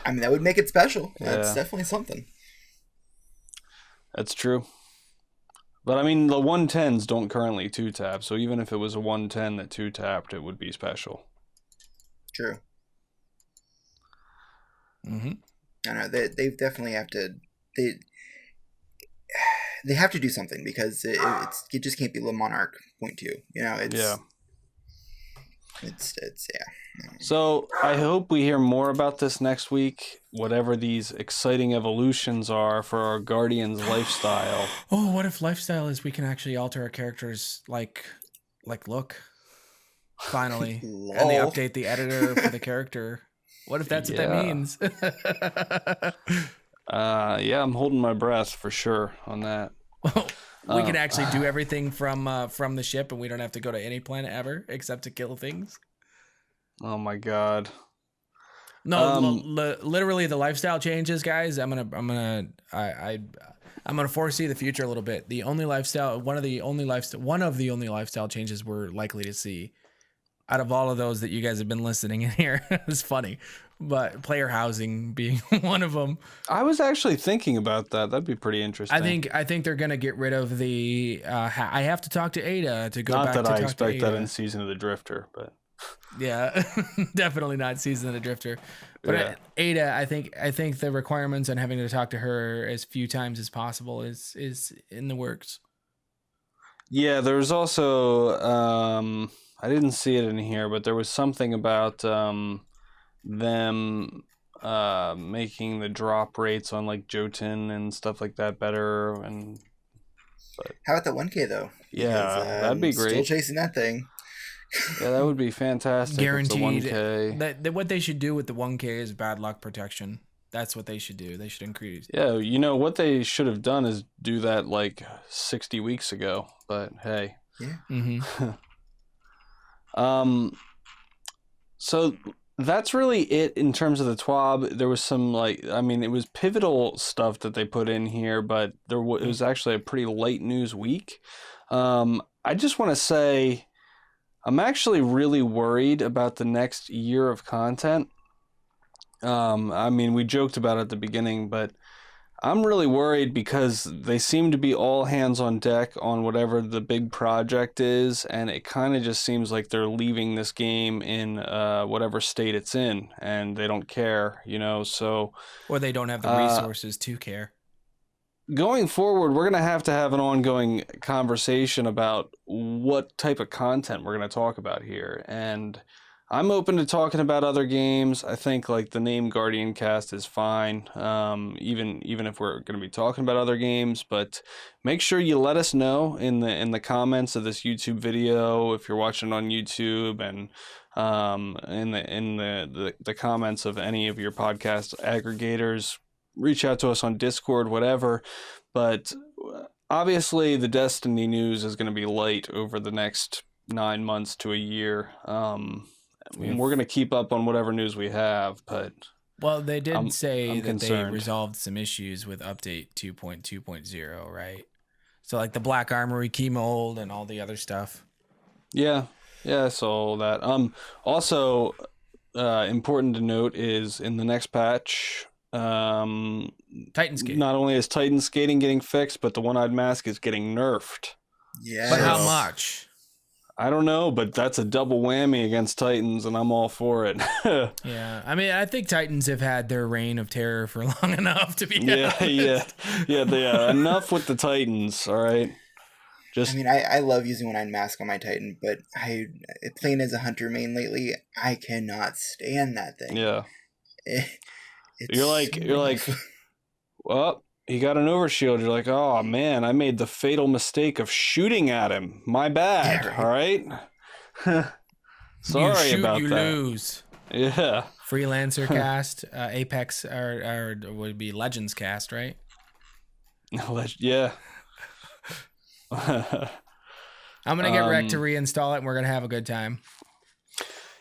I mean, that would make it special. That's definitely something. That's true. But I mean, the 110s don't currently 2-tap, so even if it was a 110 that 2-tapped, it would be special. True. Mm-hmm. I don't know. They definitely have to. They have to do something because it just can't be Le Monarch 0.2. It's. So I hope we hear more about this next week. Whatever these exciting evolutions are for our Guardian's lifestyle. Oh, what if lifestyle is we can actually alter our characters like look? Finally, and they update the editor for the character. What if that's what that means? I'm holding my breath for sure on that. We can actually do everything from the ship, and we don't have to go to any planet ever except to kill things. Oh my god! No, literally the lifestyle changes, guys. I'm gonna foresee the future a little bit. One of the only lifestyle changes we're likely to see out of all of those that you guys have been listening in here. It's funny, but player housing being one of them. I was actually thinking about that. That'd be pretty interesting. I think they're gonna get rid of the. I have to talk to Ada to go Not back that to I talk to expect that Ada. in Season of the Drifter, but Yeah, definitely not Season of the Drifter. But Yeah. Ada, I think the requirements on having to talk to her as few times as possible is in the works. yeah, there was also I didn't see it in here, but there was something about them making the drop rates on like Jotun and stuff like that better, and How about the 1K though? yeah, that'd be Still great. chasing that thing. Yeah, that would be fantastic. Guaranteed. If the 1K. That what they should do with the 1K is bad luck protection. That's what they should do. They should increase. Yeah, you know what they should have done is do that like 60 weeks ago. But hey. Yeah. Mm-hmm. So that's really it in terms of the TWAB. There was some it was pivotal stuff that they put in here, but it was actually a pretty light news week. I just want to say I'm actually really worried about the next year of content. We joked about it at the beginning, but I'm really worried because they seem to be all hands on deck on whatever the big project is, and it kind of just seems like they're leaving this game in whatever state it's in, and they don't care, so... Or they don't have the resources to care. Going forward, we're going to have an ongoing conversation about what type of content we're going to talk about here, and I'm open to talking about other games. I think like the name GuardianCast is fine, even if we're going to be talking about other games. But make sure you let us know in the comments of this YouTube video if you're watching on YouTube, and in the comments of any of your podcast aggregators. Reach out to us on Discord, whatever. But obviously, the Destiny news is going to be light over the next 9 months to a year. We're going to keep up on whatever news we have, but... Well, they did say I'm that concerned. they resolved some issues with update 2.2.0, right? So like the Black Armory key mold and all the other stuff. Yeah, I saw all that. Also, important to note is in the next patch... Titan skating. Not only is Titan skating getting fixed, but the one-eyed mask is getting nerfed. Yeah. But how much? I don't know, but that's a double whammy against Titans, and I'm all for it. Yeah, I think Titans have had their reign of terror for long enough to be honest. Yeah. Enough with the Titans, all right? I love using one-eyed mask on my Titan, but playing as a hunter main lately, I cannot stand that thing. Yeah. You're like, well, he got an overshield. You're like, oh man, I made the fatal mistake of shooting at him. My bad. Yeah, right. All right. Sorry you shoot, about you that. lose. Yeah. Freelancer cast, Apex, or would be Legends cast, right? Yeah. I'm gonna get Recked to reinstall it, and we're gonna have a good time.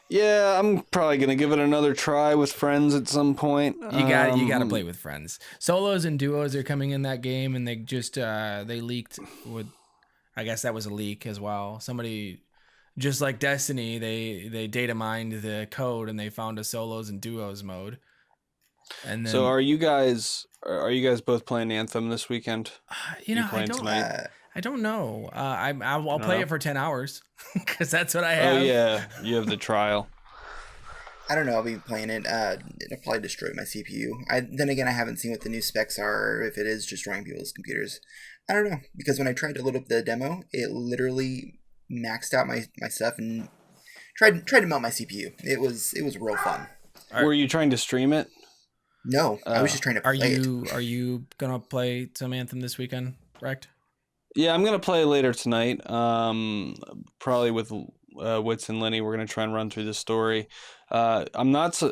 Yeah, I'm probably gonna give it another try with friends at some point. You got to play with friends. Solos and duos are coming in that game, and they just they leaked with. I guess that was a leak as well. Somebody, just like Destiny, they data mined the code and they found a solos and duos mode. And then, so are you guys both playing Anthem this weekend? tonight? I don't know. I'll play it for 10 hours because that's what I have. Oh yeah, you have the trial. I don't know. I'll be playing it. It'll probably destroy my CPU. Then again, I haven't seen what the new specs are, or if it is destroying people's computers. I don't know, because when I tried to load up the demo, it literally maxed out my stuff and tried to melt my CPU. It was real fun. Were you trying to stream it? No, I was just trying to play it. Are you gonna play some Anthem this weekend, Recked? Yeah, I'm gonna play later tonight. Probably with Wits and Lenny. We're gonna try and run through the story. I'm not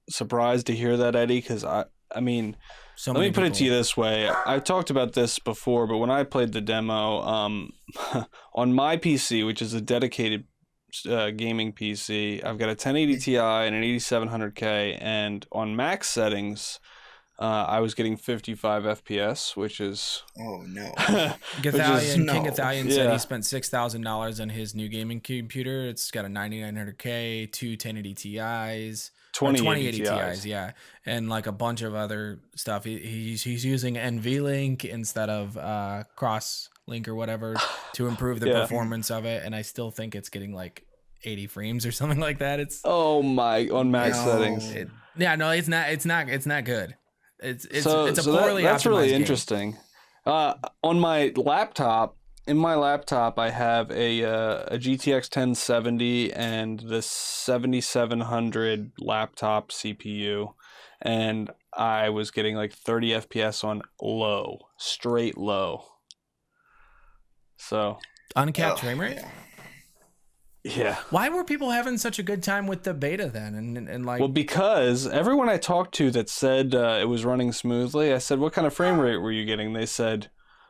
surprised to hear that, Eddie, because let me put it to you this way. I've talked about this before, but when I played the demo on my PC, which is a dedicated gaming PC, I've got a 1080 Ti and an 8700K, and on max settings, I was getting 55 FPS, which is Oh no. King no. Gathalion said he spent $6,000 on his new gaming computer. It's got a 9900K, two 1080 Ti's, 2080 Ti's, yeah, and like a bunch of other stuff. He's using NVLink instead of Crosslink or whatever to improve the performance of it. And I still think it's getting like 80 frames or something like that. It's on max settings. It's not good. It's a so poorly that's optimized really game. interesting. On my laptop, in my laptop, I have a GTX 1070 and the 7700 laptop CPU, and I was getting like 30 FPS on straight low. So uncapped frame rate. Yeah. Why were people having such a good time with the beta then? And like, well, because everyone I talked to that said it was running smoothly, I said, "What kind of frame rate were you getting?" They said,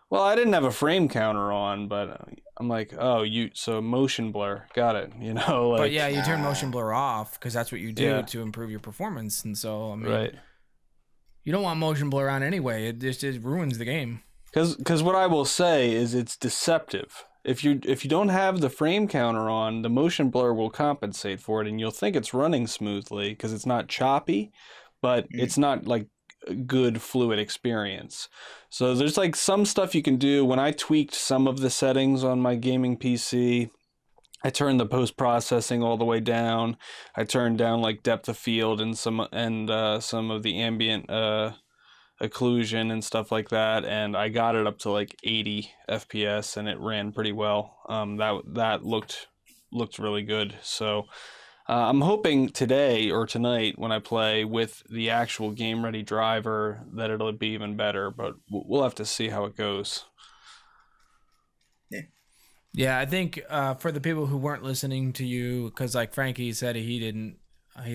"Well, I didn't have a frame counter on, but I'm like, oh, so motion blur, got it, you know." Like, but yeah, you turn motion blur off because that's what you do to improve your performance, and so I mean, you don't want motion blur on anyway. It just ruins the game. Because what I will say is it's deceptive. If you don't have the frame counter on, the motion blur will compensate for it, and you'll think it's running smoothly because it's not choppy, but it's not like a good fluid experience. So there's like some stuff you can do. When I tweaked some of the settings on my gaming PC, I turned the post-processing all the way down. I turned down like depth of field and some of the ambient occlusion and stuff like that, and I got it up to like 80 FPS, and it ran pretty well. That looked really good. So I'm hoping today or tonight when I play with the actual game ready driver that it'll be even better, but we'll have to see how it goes. Yeah, I think for the people who weren't listening to you, because like Frankie said he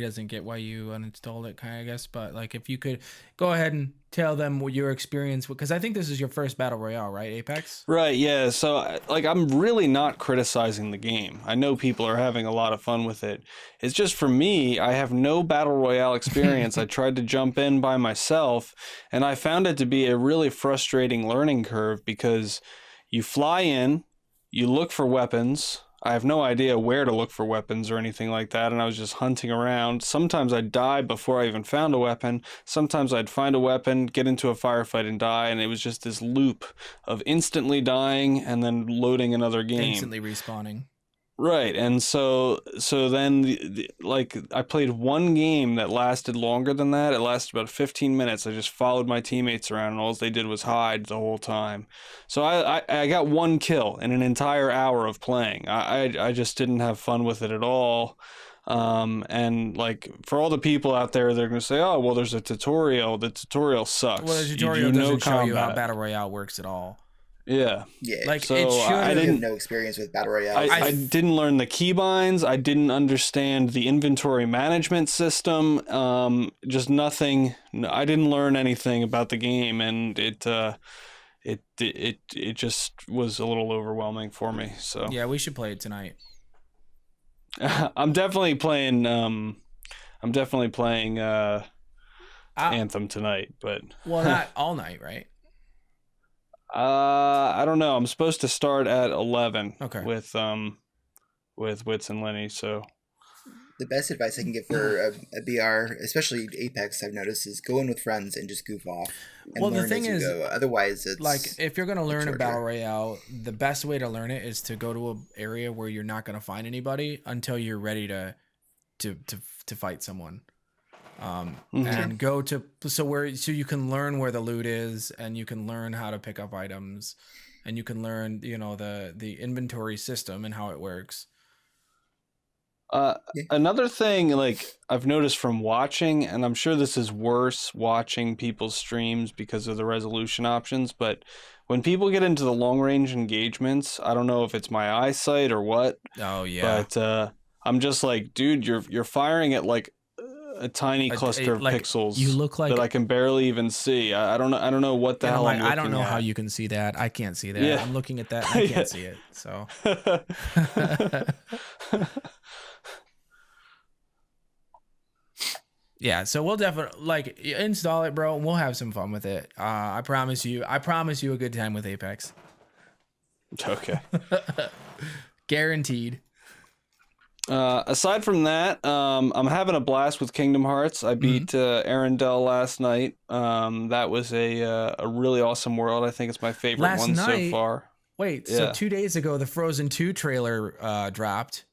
doesn't get why you uninstalled it, kind of, I guess. But like, if you could go ahead and tell them what your experience, because I think this is your first battle royale, right? Apex. Right. Yeah. So like, I'm really not criticizing the game. I know people are having a lot of fun with it. It's just for me, I have no battle royale experience. I tried to jump in by myself, and I found it to be a really frustrating learning curve because you fly in, you look for weapons. I have no idea where to look for weapons or anything like that, and I was just hunting around. Sometimes I'd die before I even found a weapon. Sometimes I'd find a weapon, get into a firefight, and die, and it was just this loop of instantly dying and then loading another game. Instantly respawning. Right, and so then like I played one game that lasted longer than that. It lasted about 15 minutes. I just followed my teammates around, and all they did was hide the whole time. So I got one kill in an entire hour of playing. I just didn't have fun with it at all. And like for all the people out there, they're gonna say, "Oh, well, there's a tutorial. The tutorial sucks." Well, the tutorial doesn't show you how battle royale works at all. Yeah. Like, so it should. I didn't have no experience with battle royale. I didn't learn the keybinds. I didn't understand the inventory management system. Just nothing. I didn't learn anything about the game, and it just was a little overwhelming for me. So yeah, we should play it tonight. I'm definitely playing. Anthem tonight, but well, not all night, right? I don't know. I'm supposed to start at 11. Okay. With Wits and Lenny. So the best advice I can give for a BR, especially Apex, I've noticed, is go in with friends and just goof off. And well, learn the thing as you is, go. Otherwise, it's like if you're gonna learn a torture. battle royale, the best way to learn it is to go to an area where you're not gonna find anybody until you're ready to fight someone. And go to so you can learn where the loot is, and you can learn how to pick up items, and you can learn the inventory system and how it works. Another thing, like I've noticed from watching, and I'm sure this is worse watching people's streams because of the resolution options, but when people get into the long range engagements, I don't know if it's my eyesight or what. Oh yeah. But I'm just like, dude, you're firing at like a tiny cluster of pixels. You look like that I can barely even see. I don't know what the hell like, I'm I don't know at. how you can see that. I can't see that. Yeah. I'm looking at that and I can't see it. So Yeah, so we'll definitely like install it, bro, and we'll have some fun with it. I promise you a good time with Apex. Okay. Guaranteed. Aside from that, I'm having a blast with Kingdom Hearts. I beat Arendelle last night. That was a really awesome world. I think it's my favorite Last one so night? far. Wait, Yeah. so 2 days ago the Frozen 2 trailer dropped.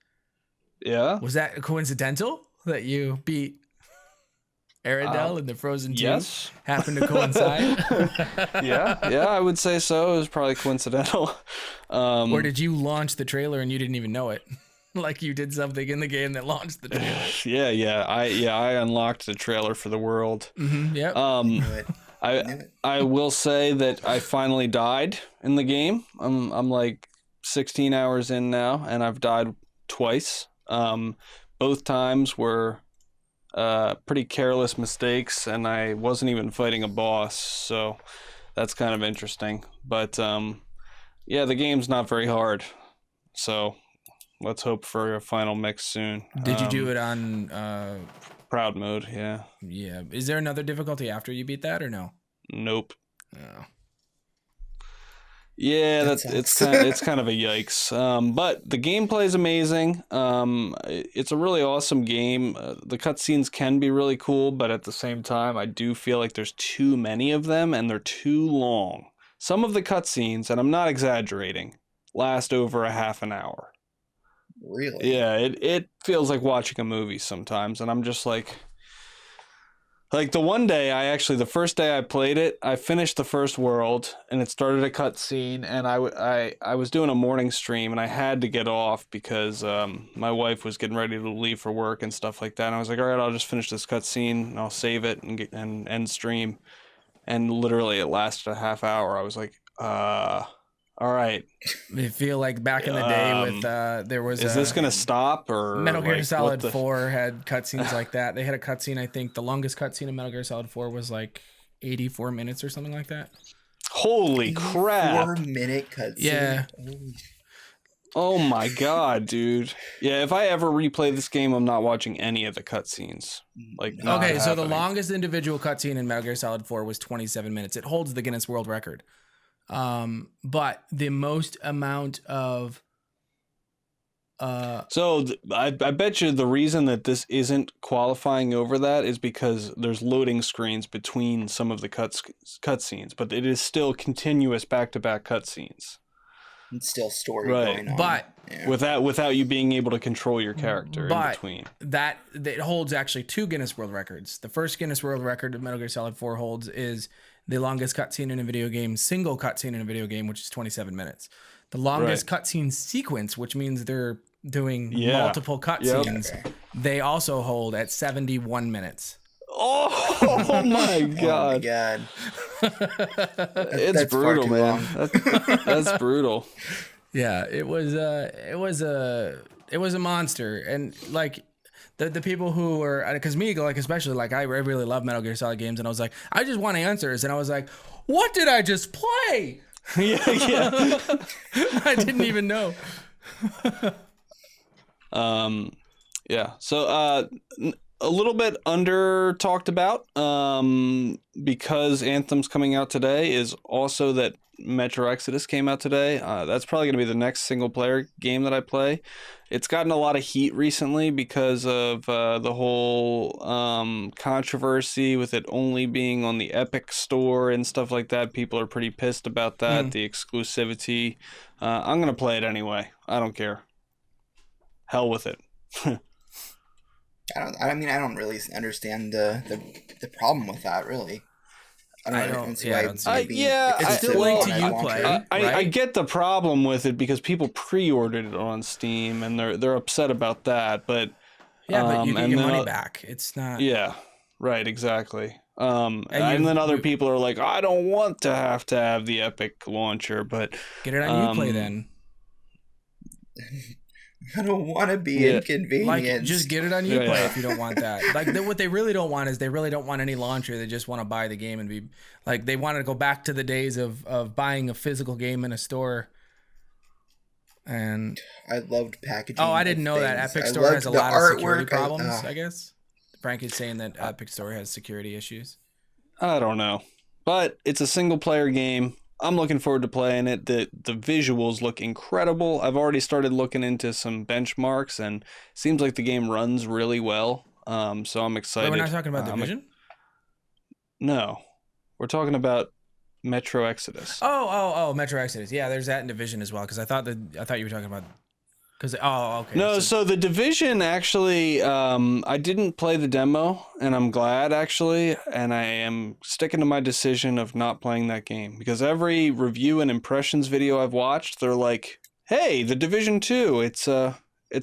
Yeah. Was that coincidental that you beat Arendelle and the Frozen 2? Yes. Happened to coincide? Yeah, I would say so. It was probably coincidental. Or did you launch the trailer and you didn't even know it? Like you did something in the game that launched the trailer. Yeah. I unlocked the trailer for the world. Mm-hmm, yep. I will say that I finally died in the game. I'm like 16 hours in now, and I've died twice. Both times were pretty careless mistakes, and I wasn't even fighting a boss, so that's kind of interesting. But yeah, the game's not very hard, so let's hope for a final mix soon. Did you do it on proud mode? Yeah. Yeah. Is there another difficulty after you beat that or no? Nope. Oh. Yeah, it's kind of a yikes. But the gameplay is amazing. It's a really awesome game. The cutscenes can be really cool, but at the same time, I do feel like there's too many of them and they're too long. Some of the cutscenes, and I'm not exaggerating, last over a half an hour. Really? Yeah, it feels like watching a movie sometimes, and I'm just like the one day the first day I played it, I finished the first world and it started a cutscene, and I was doing a morning stream and I had to get off because my wife was getting ready to leave for work and stuff like that. And I was like, all right, I'll just finish this cutscene and I'll save it and end stream. And literally it lasted a half hour. I was like, all right. I feel like back in the day with there was is this gonna stop or Metal Gear like, Solid 4 had cutscenes like that. They had a cutscene, I think the longest cutscene in Metal Gear Solid 4 was like 84 minutes or something like that. Holy crap. 4-minute cutscene. Yeah. Oh my god, dude. Yeah, if I ever replay this game, I'm not watching any of the cutscenes. Like, okay, so the happening. longest individual cutscene in Metal Gear Solid 4 was 27 minutes. It holds the Guinness World Record. But the most amount of I bet you the reason that this isn't qualifying over that is because there's loading screens between some of the cutscenes, but it is still continuous back-to-back cutscenes. It's still story Right. going on. But yeah. Without you being able to control your character in between. That holds actually 2 Guinness World Records. The first Guinness World Record of Metal Gear Solid 4 holds is the longest cutscene in a video game, single cutscene in a video game, which is 27 minutes. The longest cutscene sequence, which means they're doing multiple cutscenes, they also hold at 71 minutes. Oh my god. Oh my god. It's brutal, man. That's brutal. Yeah, it was a monster. And like the people who were, because me, like, especially, like, I really love Metal Gear Solid games, and I was like, I just want answers, and I was like, what did I just play? yeah. I didn't even know. Yeah. So a little bit under talked about because Anthem's coming out today is also that Metro Exodus came out today. That's probably going to be the next single player game that I play. It's gotten a lot of heat recently because of the whole controversy with it only being on the Epic Store and stuff like that. People are pretty pissed about that, the exclusivity. I'm going to play it anyway. I don't care. Hell with it. I don't really understand the problem with that, really. It's still linked to Uplay. I get the problem with it because people pre-ordered it on Steam and they're upset about that, but but you get your money back. It's not. Yeah, right, exactly. And then other people are like, I don't want to have the Epic launcher, but get it on Uplay then. I don't want to be inconvenienced. Like, just get it on Uplay if you don't want that. Like, what they really don't want is they really don't want any launcher. They just want to buy the game and be like, they want to go back to the days of buying a physical game in a store. And I loved packaging. I didn't know that Epic Store has a lot of security problems. I guess Frank is saying that Epic Store has security issues. I don't know, but it's a single player game. I'm looking forward to playing it. The visuals look incredible. I've already started looking into some benchmarks, and it seems like the game runs really well. So I'm excited. But we're not talking about Division? No, we're talking about Metro Exodus. Oh, Metro Exodus. Yeah, there's that in Division as well. Because I thought you were talking about. Okay. No, so the Division actually, I didn't play the demo, and I'm glad actually, and I am sticking to my decision of not playing that game because every review and impressions video I've watched, they're like, "Hey, the Division 2, it's a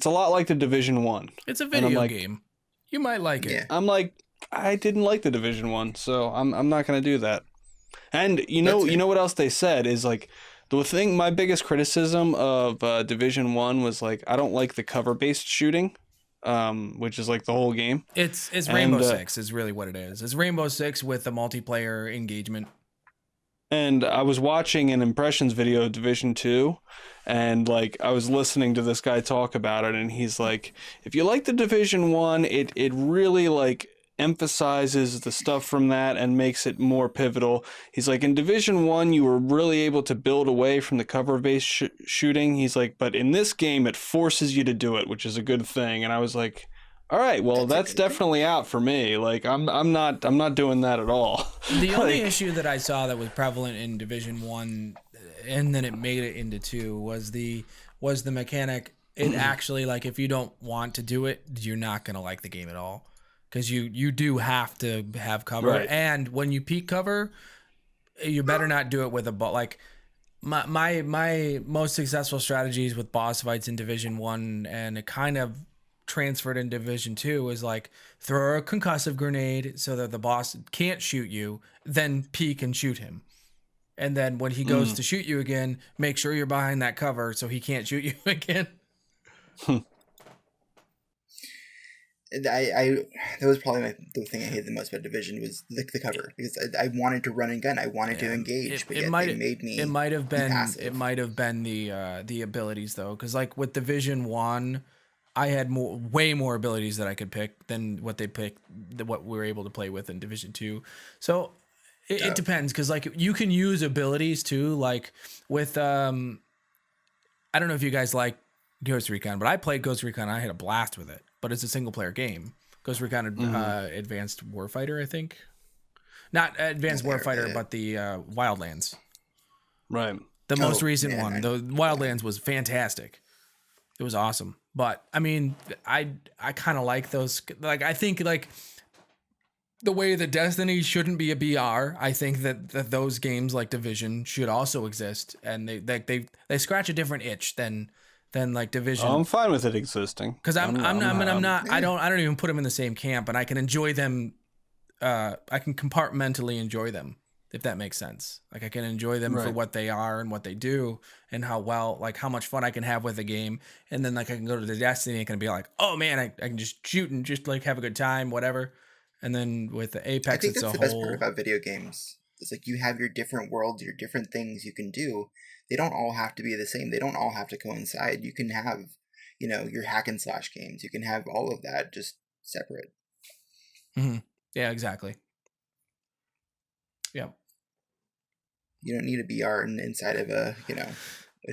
lot like the Division 1." It's a video game. You might like it. Yeah. I'm like, I didn't like the Division 1, so I'm not gonna do that. And you know what else they said is like. The thing, my biggest criticism of Division 1 was like, I don't like the cover-based shooting, which is like the whole game. It's Rainbow Six is really what it is. It's Rainbow Six with the multiplayer engagement. And I was watching an impressions video of Division 2, and like I was listening to this guy talk about it, and he's like, if you like the Division 1, it really like emphasizes the stuff from that and makes it more pivotal. He's like, in Division 1 you were really able to build away from the cover-based shooting. He's like, but in this game it forces you to do it, which is a good thing. And I was like, all right, well that's definitely out for me. Like I'm not doing that at all. The only issue that I saw that was prevalent in Division 1 and then it made it into 2 was the mechanic. It actually, like, if you don't want to do it, you're not going to like the game at all. Because you do have to have cover, right. And when you peek cover, you better not do it with a ball. Like my most successful strategies with boss fights in Division 1, and it kind of transferred in Division 2, is like throw a concussive grenade so that the boss can't shoot you, then peek and shoot him, and then when he goes to shoot you again, make sure you're behind that cover so he can't shoot you again. That was probably the thing I hated the most about Division was the cover, because I wanted to run and gun, I wanted to engage, but yet they made me. It might have been the abilities though, because like with Division 1, I had way more abilities that I could pick than what we were able to play with in Division 2. So it depends, because like you can use abilities too, like with I don't know if you guys like Ghost Recon, but I played Ghost Recon. I had a blast with it. But it's a single player game. Ghost Recon Advanced Warfighter, I think. Not Advanced Warfighter, but the Wildlands. Right. The most recent one. The Wildlands was fantastic. It was awesome. But I mean, I kind of like those. Like, I think like the way that Destiny shouldn't be a BR, I think that those games like Division should also exist, and they scratch a different itch than like Division. I'm fine with it existing because I don't even put them in the same camp, and I can enjoy them. I can compartmentally enjoy them, if that makes sense. Like I can enjoy them for what they are and what they do, and how much fun I can have with the game. And then like I can go to the Destiny and can be like, oh man, I can just shoot and just like have a good time, whatever. And then with the Apex, I think that's the best part about video games. It's like you have your different worlds, your different things you can do. They don't all have to be the same. They don't all have to coincide. You can have, your hack and slash games. You can have all of that just separate. Mm-hmm. Yeah, exactly. Yeah. You don't need a BR inside of a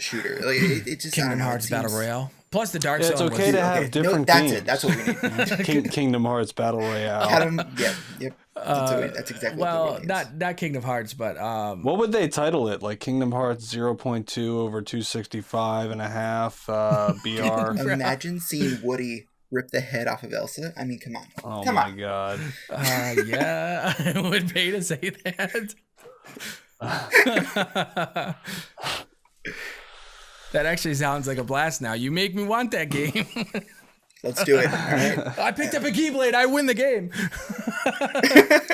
shooter. Like it just Kingdom Hearts Battle Royale. Plus the Dark Zone. It's okay to have different that's games. It. That's what we need. Kingdom Hearts Battle Royale. Yep. That's exactly what not Kingdom Hearts, but what would they title it? Like Kingdom Hearts 0.2 over 265 and a half BR. Imagine seeing Woody rip the head off of Elsa. I mean, come on. Oh come my on. god. Yeah, I would pay to say that. That actually sounds like a blast now. You make me want that game. Let's do it. All right. I picked up a Keyblade. I win the game.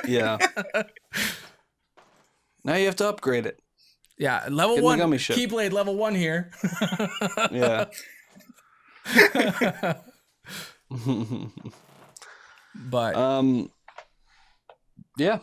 Yeah. Now you have to upgrade it. Yeah, level 1. Keyblade level 1 here. Yeah. But yeah.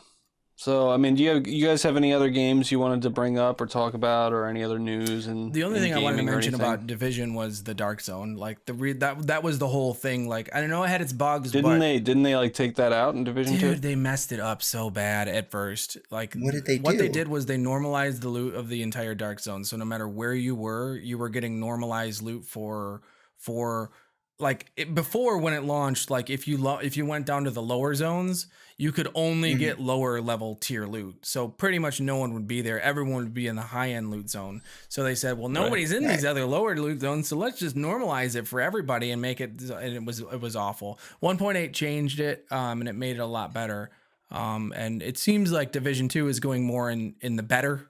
So, I mean, you guys have any other games you wanted to bring up or talk about, or any other news? And The only thing I wanted to mention anything? about Division was the Dark Zone. Like that was the whole thing. Like I know it had its bugs, Didn't but they like take that out in Division 2? dude, they messed it up so bad at first. Like What did they what they do? did was they normalized the loot of the entire Dark Zone. So no matter where you were getting normalized loot for like before when it launched. Like if you went down to the lower zones, you could only Mhm. get lower level tier loot. So pretty much no one would be there. Everyone would be in the high end loot zone. So they said, well, nobody's in these other lower loot zones, so let's just normalize it for everybody and make it. And it was awful. 1.8 changed it, and it made it a lot better. And it seems like Division 2 is going more in the better,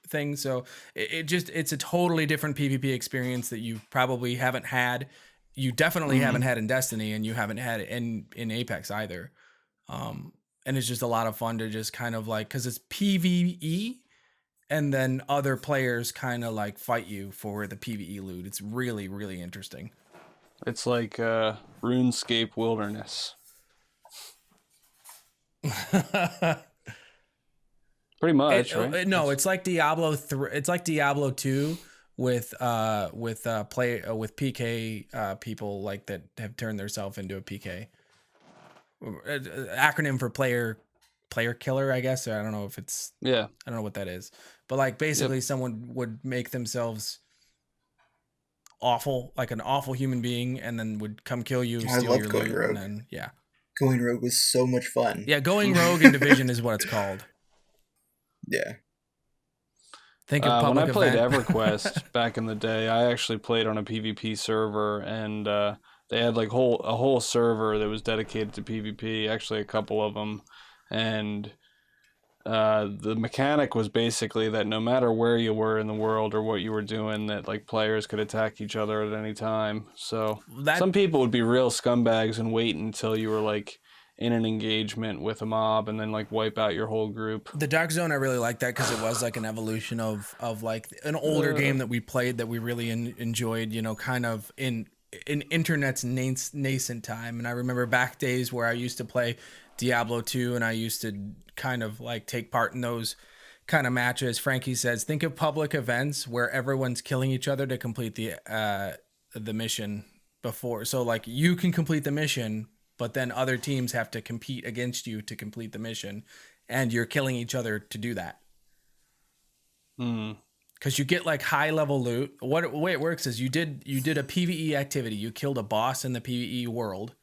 thing. So it's a totally different PvP experience that you probably haven't had. You definitely haven't had in Destiny, and you haven't had it in Apex either. And it's just a lot of fun to just kind of like, because it's PvE, and then other players kind of like fight you for the PvE loot. It's really, really interesting. It's like RuneScape Wilderness. Pretty much, right? No, it's like Diablo 3. It's like Diablo 2 with PK people like that have turned themselves into a PK. Acronym for player killer, I guess. I don't know if it's I don't know what that is. But like basically someone would make themselves awful, like an awful human being, and then would come kill you, steal your loot, rogue. and then Going rogue was so much fun. Yeah, going rogue in Division is what it's called. Yeah. Think of when I public played event. EverQuest back in the day, I actually played on a PvP server, and they had like a whole server that was dedicated to PvP. Actually, a couple of them, and the mechanic was basically that no matter where you were in the world or what you were doing, that like players could attack each other at any time. So some people would be real scumbags and wait until you were like in an engagement with a mob and then like wipe out your whole group. The Dark Zone, I really like that because it was like an evolution of like an older game that we played that we really enjoyed, kind of in internet's nascent time. And I remember back days where I used to play Diablo 2 and I used to kind of like take part in those kind of matches. Frankie says, think of public events where everyone's killing each other to complete the mission before. So like you can complete the mission, but then other teams have to compete against you to complete the mission, and you're killing each other to do that. Because you get like high level loot. The way it works is you did a PvE activity. You killed a boss in the PvE world,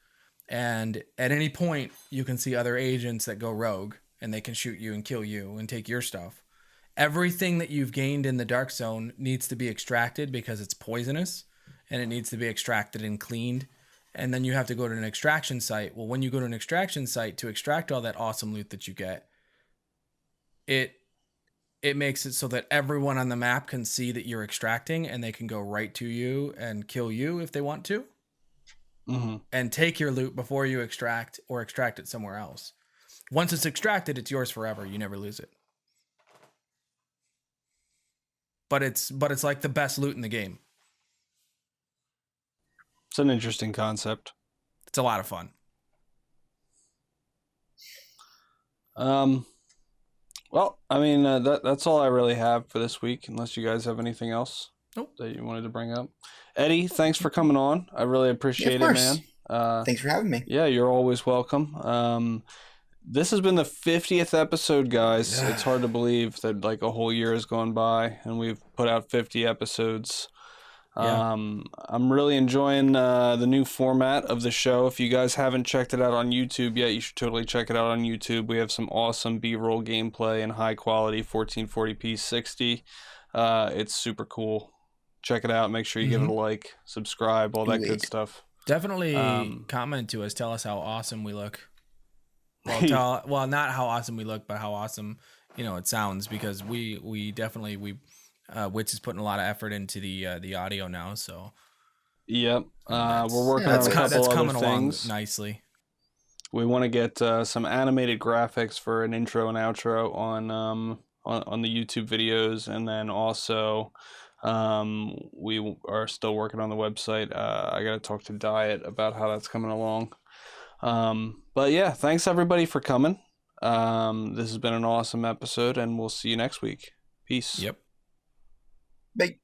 and at any point you can see other agents that go rogue, and they can shoot you and kill you and take your stuff. Everything that you've gained in the Dark Zone needs to be extracted because it's poisonous, and it needs to be extracted and cleaned. And then you have to go to an extraction site. Well, when you go to an extraction site to extract all that awesome loot that you get, it makes it so that everyone on the map can see that you're extracting, and they can go right to you and kill you if they want to, and take your loot before you extract or extract it somewhere else. Once it's extracted, it's yours forever. You never lose it. But it's like the best loot in the game. It's an interesting concept. It's a lot of fun. Well, I mean, that's all I really have for this week, unless you guys have anything else that you wanted to bring up. Eddie, thanks for coming on. I really appreciate it, man. Thanks for having me. Yeah, you're always welcome. This has been the 50th episode, guys. It's hard to believe that like a whole year has gone by and we've put out 50 episodes. I'm really enjoying the new format of the show. If you guys haven't checked it out on YouTube yet, you should totally check it out on YouTube. We have some awesome B-roll gameplay and high quality 1440p 60. It's super cool. Check it out. Make sure you give it a like, subscribe, all that good stuff. Definitely comment to us. Tell us how awesome we look. Well, not how awesome we look, but how awesome it sounds, because we definitely Wits is putting a lot of effort into the audio now, so yep, we're working on a couple other things nicely. We want to get some animated graphics for an intro and outro on the YouTube videos, and then also we are still working on the website. I got to talk to Diet about how that's coming along. But yeah, thanks everybody for coming. This has been an awesome episode, and we'll see you next week. Peace. Yep. Bye.